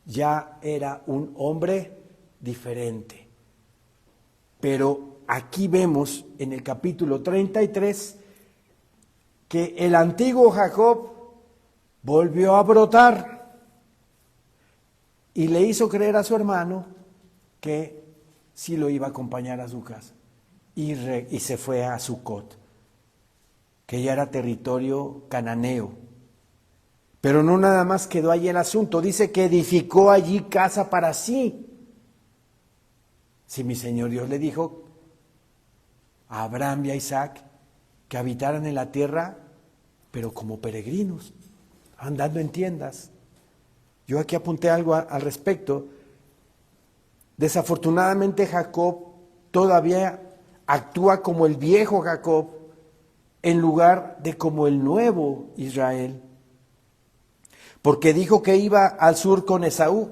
Ya era un hombre diferente. Pero aquí vemos en el capítulo 33 que el antiguo Jacob volvió a brotar y le hizo creer a su hermano que sí lo iba a acompañar a su casa. Y se fue a Sucot, que ya era territorio cananeo. Pero no nada más quedó allí el asunto, dice que edificó allí casa para sí. Si mi Señor Dios le dijo a Abraham y a Isaac que habitaran en la tierra, pero como peregrinos, andando en tiendas. Yo aquí apunté algo al respecto. Desafortunadamente Jacob todavía actúa como el viejo Jacob en lugar de como el nuevo Israel. Porque dijo que iba al sur con Esaú,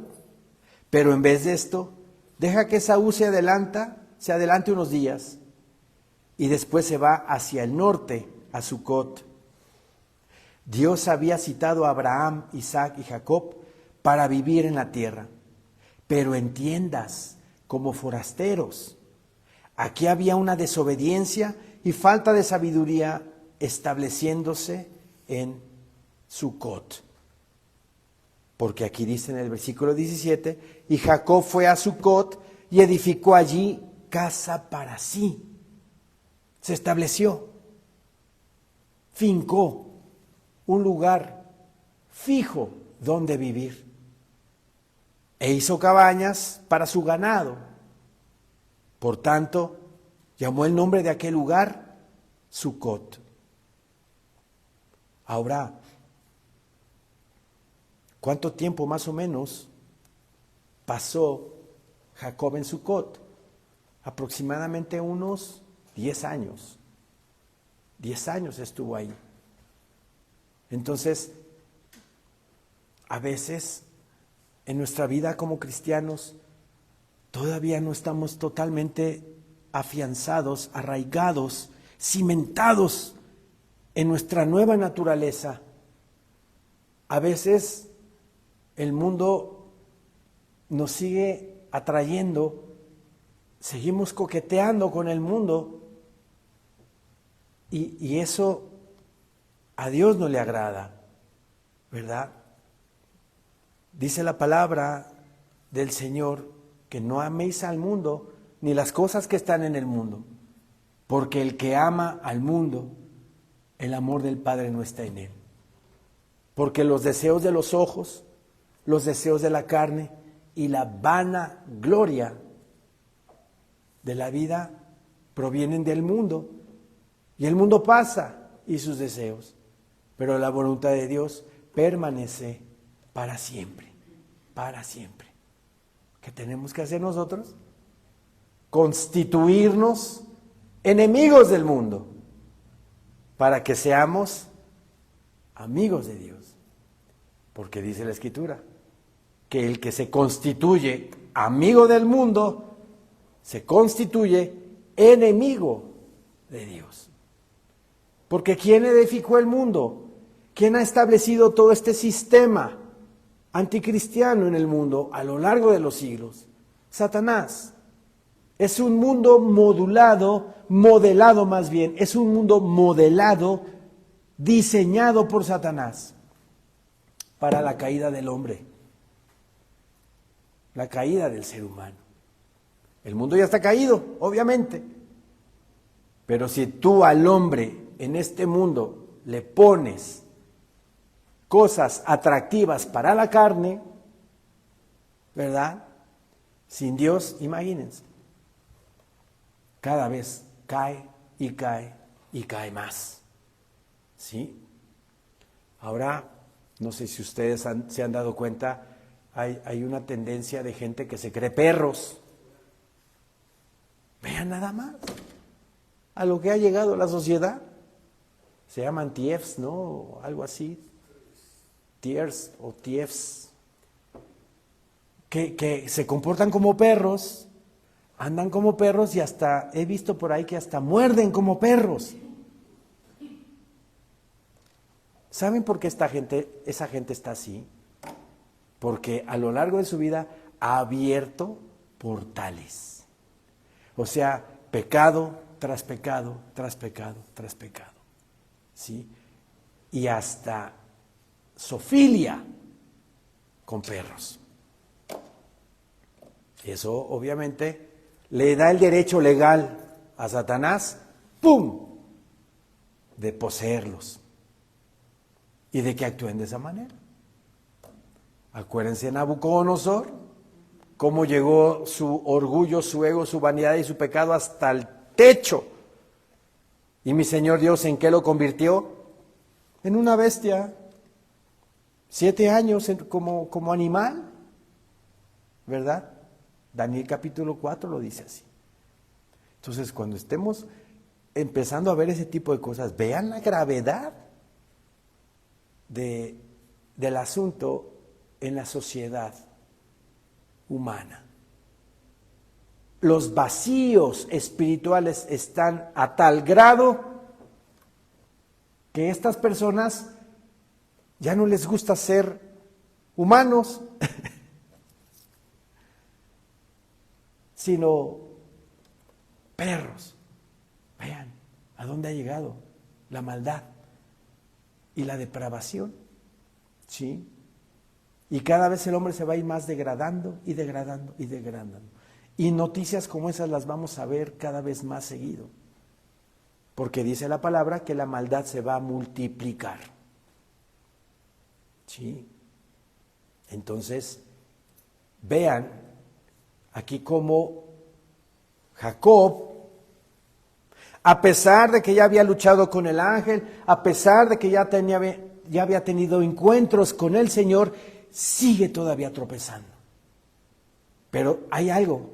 pero en vez de esto, deja que Esaú se adelante unos días y después se va hacia el norte, a Sucot. Dios había citado a Abraham, Isaac y Jacob para vivir en la tierra, pero en tiendas, como forasteros. Aquí había una desobediencia y falta de sabiduría estableciéndose en Sucot. Porque aquí dice en el versículo 17, y Jacob fue a Sucot y edificó allí casa para sí. Se estableció, fincó un lugar fijo donde vivir. E hizo cabañas para su ganado. Por tanto, llamó el nombre de aquel lugar Sucot. Ahora, ¿cuánto tiempo más o menos pasó Jacob en Sucot? Aproximadamente unos 10 años. 10 años estuvo ahí. Entonces, a veces en nuestra vida como cristianos todavía no estamos totalmente afianzados, arraigados, cimentados en nuestra nueva naturaleza. A veces el mundo nos sigue atrayendo, seguimos coqueteando con el mundo y eso a Dios no le agrada, ¿verdad? Dice la palabra del Señor que no améis al mundo ni las cosas que están en el mundo, porque el que ama al mundo, el amor del Padre no está en él. Porque los deseos de los ojos, los deseos de la carne y la vana gloria de la vida provienen del mundo. Y el mundo pasa y sus deseos, pero la voluntad de Dios permanece para siempre, para siempre. ¿Qué tenemos que hacer nosotros? Constituirnos enemigos del mundo para que seamos amigos de Dios. Porque dice la Escritura que el que se constituye amigo del mundo se constituye enemigo de Dios. Porque ¿quién edificó el mundo? ¿Quién ha establecido todo este sistema anticristiano en el mundo a lo largo de los siglos? Satanás. Es un mundo modelado más bien, es un mundo modelado, diseñado por Satanás para la caída del hombre, la caída del ser humano. El mundo ya está caído, obviamente, pero si tú al hombre en este mundo le pones cosas atractivas para la carne, ¿verdad? Sin Dios, imagínense, cada vez cae y cae y cae más, ¿sí? Ahora, no sé si ustedes se han dado cuenta, hay una tendencia de gente que se cree perros. Vean nada más a lo que ha llegado la sociedad. Se llaman TIEFs, ¿no? Algo así. TIERS o TIEFs. Que se comportan como perros, andan como perros y hasta he visto por ahí que hasta muerden como perros. ¿Saben por qué esa gente está así? Porque a lo largo de su vida ha abierto portales. O sea, pecado tras pecado, tras pecado, tras pecado. ¿Sí? Y hasta zoofilia con perros. Eso obviamente le da el derecho legal a Satanás, ¡pum!, de poseerlos y de que actúen de esa manera. Acuérdense de Nabucodonosor, cómo llegó su orgullo, su ego, su vanidad y su pecado hasta el techo. Y mi Señor Dios, ¿en qué lo convirtió? En una bestia. 7 años como animal, ¿verdad? Daniel capítulo 4 lo dice así. Entonces, cuando estemos empezando a ver ese tipo de cosas, vean la gravedad del asunto en la sociedad humana. Los vacíos espirituales están a tal grado que estas personas ya no les gusta ser humanos, sino perros. Vean a dónde ha llegado la maldad y la depravación, ¿sí? Y cada vez el hombre se va a ir más degradando y degradando y degradando. Y noticias como esas las vamos a ver cada vez más seguido. Porque dice la palabra que la maldad se va a multiplicar. ¿Sí? Entonces, vean aquí cómo Jacob, a pesar de que ya había luchado con el ángel, a pesar de que ya había tenido encuentros con el Señor, sigue todavía tropezando. Pero hay algo,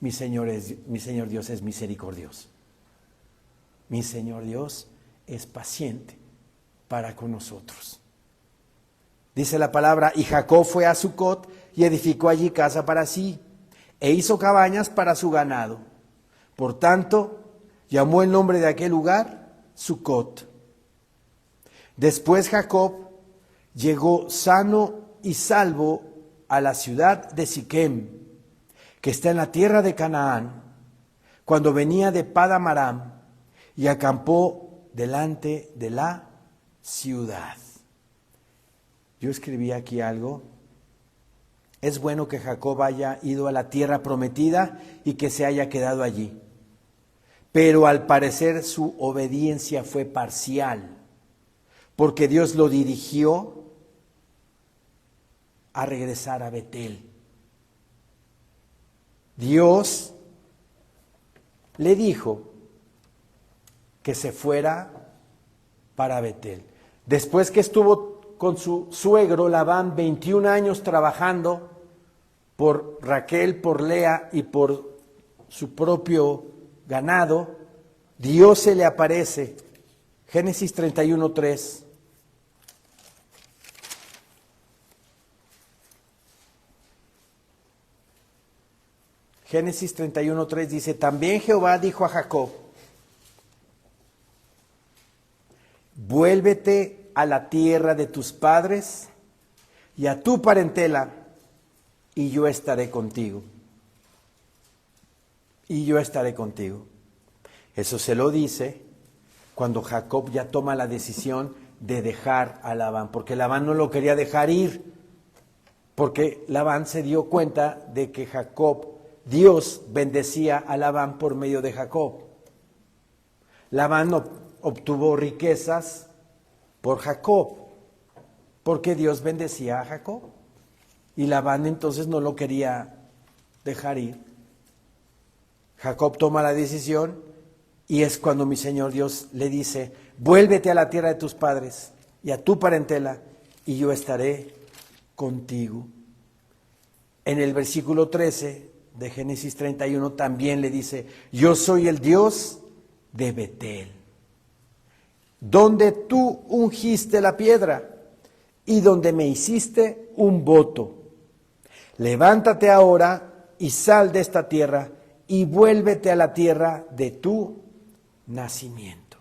mi Señor Dios es misericordioso. Mi Señor Dios es paciente para con nosotros. Dice la palabra, y Jacob fue a Sucot y edificó allí casa para sí, e hizo cabañas para su ganado. Por tanto, llamó el nombre de aquel lugar Sucot. Después Jacob llegó sano y salvo a la ciudad de Siquem, que está en la tierra de Canaán, cuando venía de Padán Aram, y acampó delante de la ciudad. Yo escribí aquí algo. Es bueno que Jacob haya ido a la tierra prometida y que se haya quedado allí. Pero al parecer su obediencia fue parcial, porque Dios lo dirigió a regresar a Betel. Dios le dijo que se fuera para Betel. Después que estuvo con su suegro Labán 21 años trabajando por Raquel, por Lea y por su propio ganado, Dios se le aparece. Génesis 31:3. Génesis 31:3 dice: también Jehová dijo a Jacob: vuélvete a la tierra de tus padres y a tu parentela, y yo estaré contigo. Y yo estaré contigo. Eso se lo dice cuando Jacob ya toma la decisión de dejar a Labán, porque Labán no lo quería dejar ir, porque Labán se dio cuenta de que Dios bendecía a Labán por medio de Jacob. Labán obtuvo riquezas por Jacob, porque Dios bendecía a Jacob. Y Labán entonces no lo quería dejar ir. Jacob toma la decisión y es cuando mi Señor Dios le dice: vuélvete a la tierra de tus padres y a tu parentela, y yo estaré contigo. En el versículo 13 de Génesis 31 también le dice: yo soy el Dios de Betel, donde tú ungiste la piedra y donde me hiciste un voto. Levántate ahora y sal de esta tierra y vuélvete a la tierra de tu nacimiento.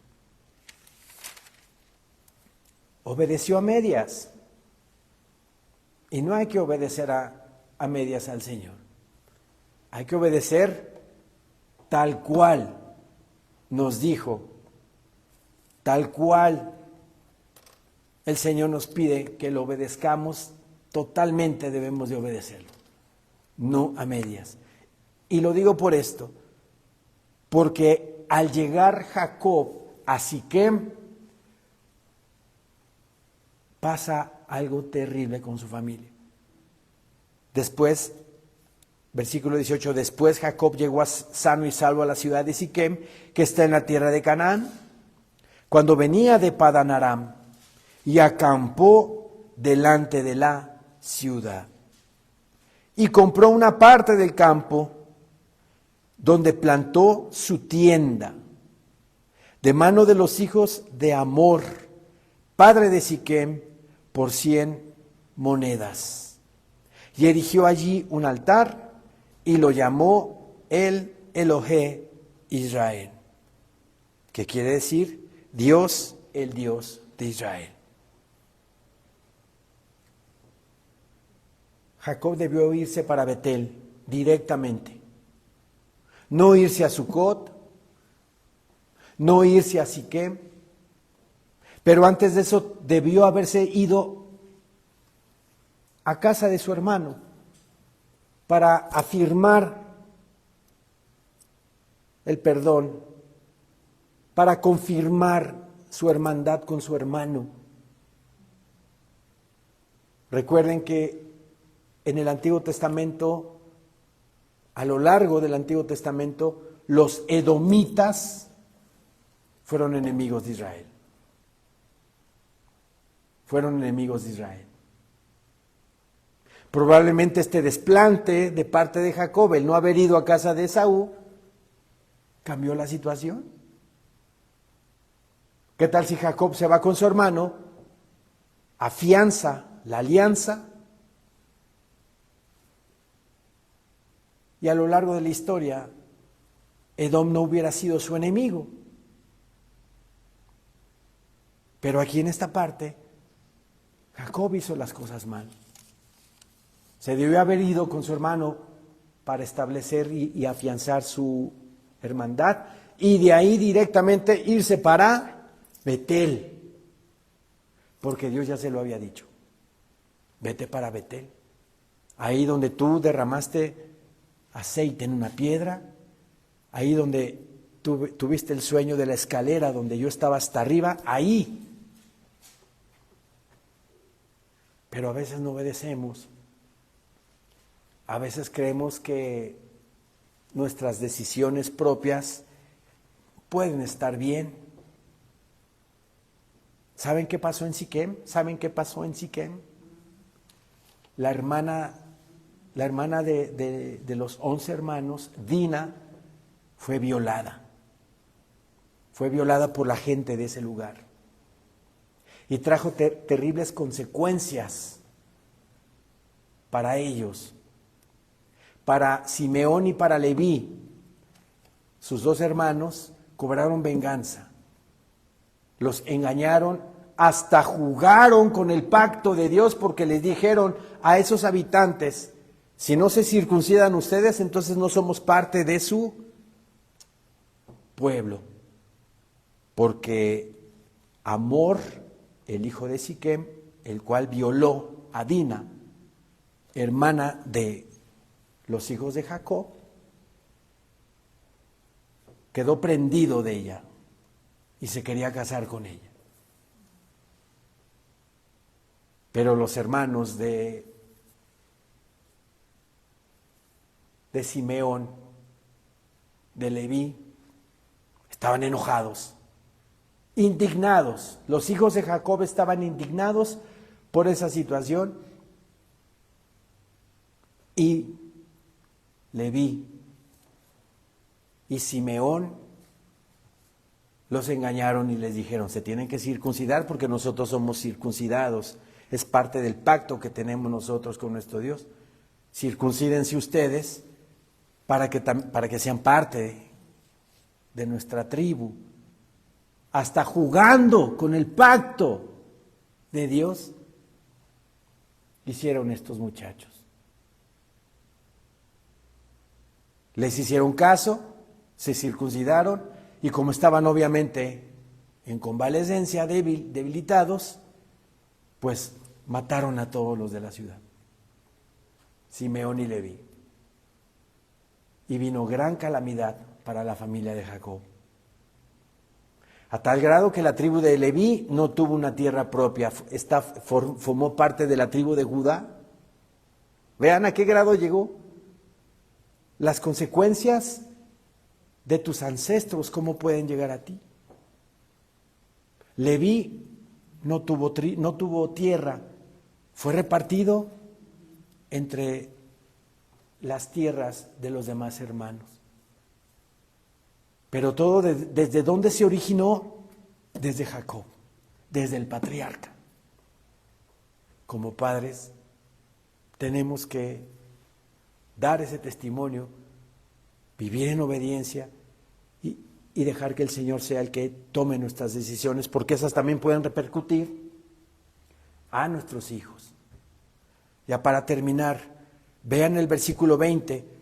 Obedeció a medias. Y no hay que obedecer a medias al Señor. Hay que obedecer tal cual nos dijo, tal cual el Señor nos pide que lo obedezcamos. Totalmente debemos de obedecerlo, no a medias. Y lo digo por esto, porque al llegar Jacob a Siquem, pasa algo terrible con su familia. Después, versículo 18, después Jacob llegó sano y salvo a la ciudad de Siquem, que está en la tierra de Canaán, cuando venía de Padán Aram, y acampó delante de la ciudad. Y compró una parte del campo donde plantó su tienda, de mano de los hijos de Hamor, padre de Siquem, por 100 monedas. Y erigió allí un altar y lo llamó el Elohé Israel, que quiere decir Dios, el Dios de Israel. Jacob debió irse para Betel directamente, no irse a Sucot, no irse a Siquem, pero antes de eso debió haberse ido a casa de su hermano para afirmar el perdón, para confirmar su hermandad con su hermano. Recuerden que en el Antiguo Testamento, a lo largo del Antiguo Testamento, los edomitas fueron enemigos de Israel. Fueron enemigos de Israel. Probablemente este desplante de parte de Jacob, el no haber ido a casa de Esaú, cambió la situación. ¿Qué tal si Jacob se va con su hermano, afianza la alianza, y a lo largo de la historia Edom no hubiera sido su enemigo? Pero aquí en esta parte Jacob hizo las cosas mal. Se debió haber ido con su hermano para establecer y afianzar su hermandad, y de ahí directamente irse para Betel, porque Dios ya se lo había dicho. Vete para Betel, ahí donde tú derramaste aceite en una piedra, ahí donde tuviste el sueño de la escalera donde yo estaba hasta arriba, ahí. Pero a veces no obedecemos. A veces creemos que nuestras decisiones propias pueden estar bien. ¿Saben qué pasó en Siquem? ¿Saben qué pasó en Siquem? La hermana de los 11 hermanos, Dina, fue violada. Fue violada por la gente de ese lugar. Y trajo terribles consecuencias para ellos. Para Simeón y para Leví, sus 2 hermanos, cobraron venganza. Los engañaron, hasta jugaron con el pacto de Dios, porque les dijeron a esos habitantes: si no se circuncidan ustedes, entonces no somos parte de su pueblo. Porque Hamor, el hijo de Siquem, el cual violó a Dina, hermana de los hijos de Jacob, quedó prendido de ella y se quería casar con ella. Pero los hermanos de Simeón, de Leví, estaban enojados, indignados. Los hijos de Jacob estaban indignados por esa situación, y Leví y Simeón los engañaron y les dijeron: se tienen que circuncidar porque nosotros somos circuncidados, es parte del pacto que tenemos nosotros con nuestro Dios. Circuncídense ustedes para que sean parte de nuestra tribu. Hasta jugando con el pacto de Dios hicieron estos muchachos. Les hicieron caso, se circuncidaron, y como estaban obviamente en convalecencia, debilitados, pues mataron a todos los de la ciudad, Simeón y Leví. Y vino gran calamidad para la familia de Jacob, a tal grado que la tribu de Leví no tuvo una tierra propia, formó parte de la tribu de Judá. Vean a qué grado llegó. Las consecuencias de tus ancestros, ¿cómo pueden llegar a ti? Leví no tuvo tierra, fue repartido entre las tierras de los demás hermanos. Pero todo ¿desde dónde se originó? Desde Jacob, desde el patriarca. Como padres tenemos que dar ese testimonio, vivir en obediencia y dejar que el Señor sea el que tome nuestras decisiones, porque esas también pueden repercutir a nuestros hijos. Ya para terminar, vean el versículo 20.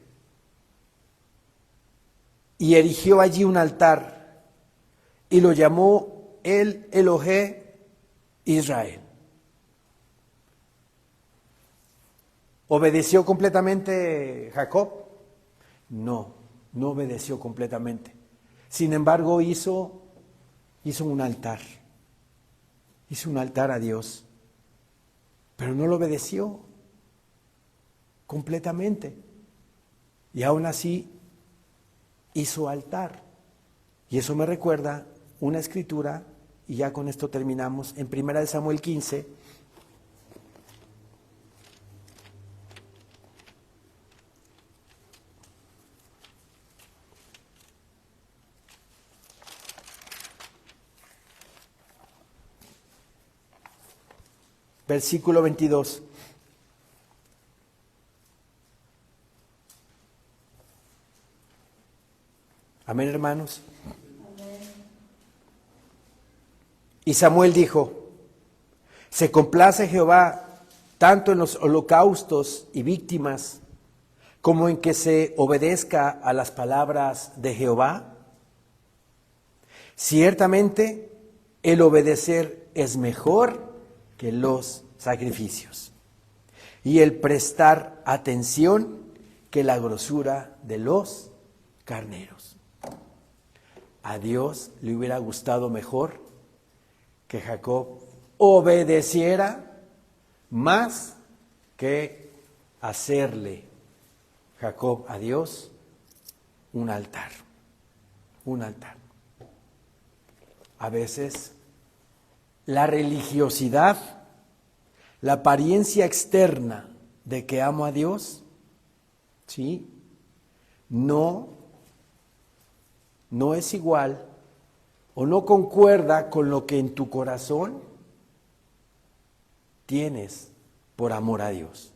Y erigió allí un altar y lo llamó el Elohé Israel. ¿Obedeció completamente Jacob? No obedeció completamente. Sin embargo, hizo un altar. Hizo un altar a Dios. Pero no lo obedeció completamente. Y aún así hizo altar. Y eso me recuerda una escritura, y ya con esto terminamos, en 1 Samuel 15. Versículo 22. Amén, hermanos. Amén. Y Samuel dijo: se complace Jehová tanto en los holocaustos y víctimas, como en que se obedezca a las palabras de Jehová? Ciertamente, el obedecer es mejor que los sacrificios, y el prestar atención que la grosura de los carneros. A Dios le hubiera gustado mejor que Jacob obedeciera más que hacerle Jacob a Dios un altar. Un altar. A veces la religiosidad, la apariencia externa de que amo a Dios, ¿sí?, no es igual o no concuerda con lo que en tu corazón tienes por amor a Dios.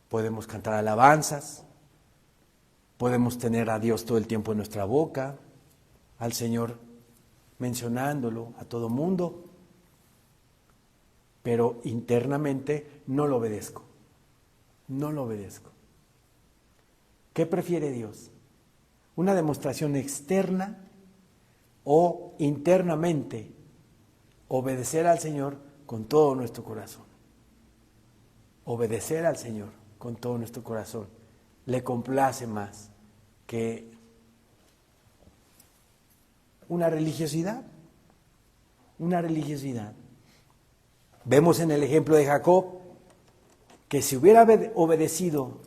Podemos cantar alabanzas, podemos tener a Dios todo el tiempo en nuestra boca, al Señor mencionándolo a todo mundo, pero internamente no lo obedezco, no lo obedezco. ¿Qué prefiere Dios? ¿Una demostración externa o internamente obedecer al Señor con todo nuestro corazón? Obedecer al Señor con todo nuestro corazón le complace más que una religiosidad. Una religiosidad. Vemos en el ejemplo de Jacob que si hubiera obedecido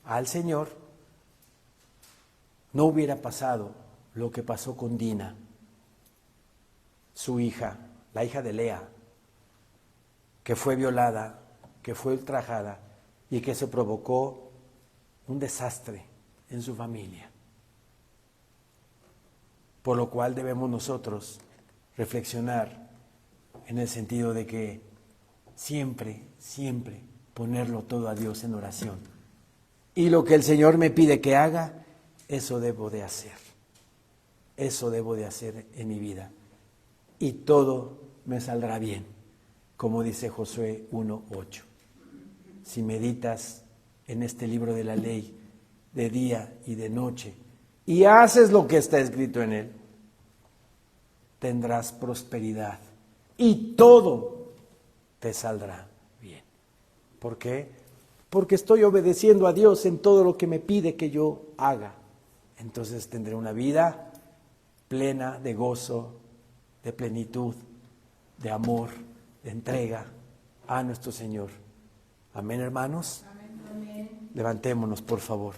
al Señor, no hubiera pasado lo que pasó con Dina, su hija, la hija de Lea, que fue violada, que fue ultrajada y que se provocó un desastre en su familia. Por lo cual debemos nosotros reflexionar en el sentido de que siempre ponerlo todo a Dios en oración. Y lo que el Señor me pide que haga, eso debo de hacer. Eso debo de hacer en mi vida. Y todo me saldrá bien, como dice Josué 1:8. Si meditas en este libro de la ley de día y de noche y haces lo que está escrito en él, tendrás prosperidad y todo te saldrá bien. ¿Por qué? Porque estoy obedeciendo a Dios en todo lo que me pide que yo haga. Entonces tendré una vida plena de gozo, de plenitud, de amor, de entrega a nuestro Señor. Amén, hermanos. Amén. Levantémonos, por favor.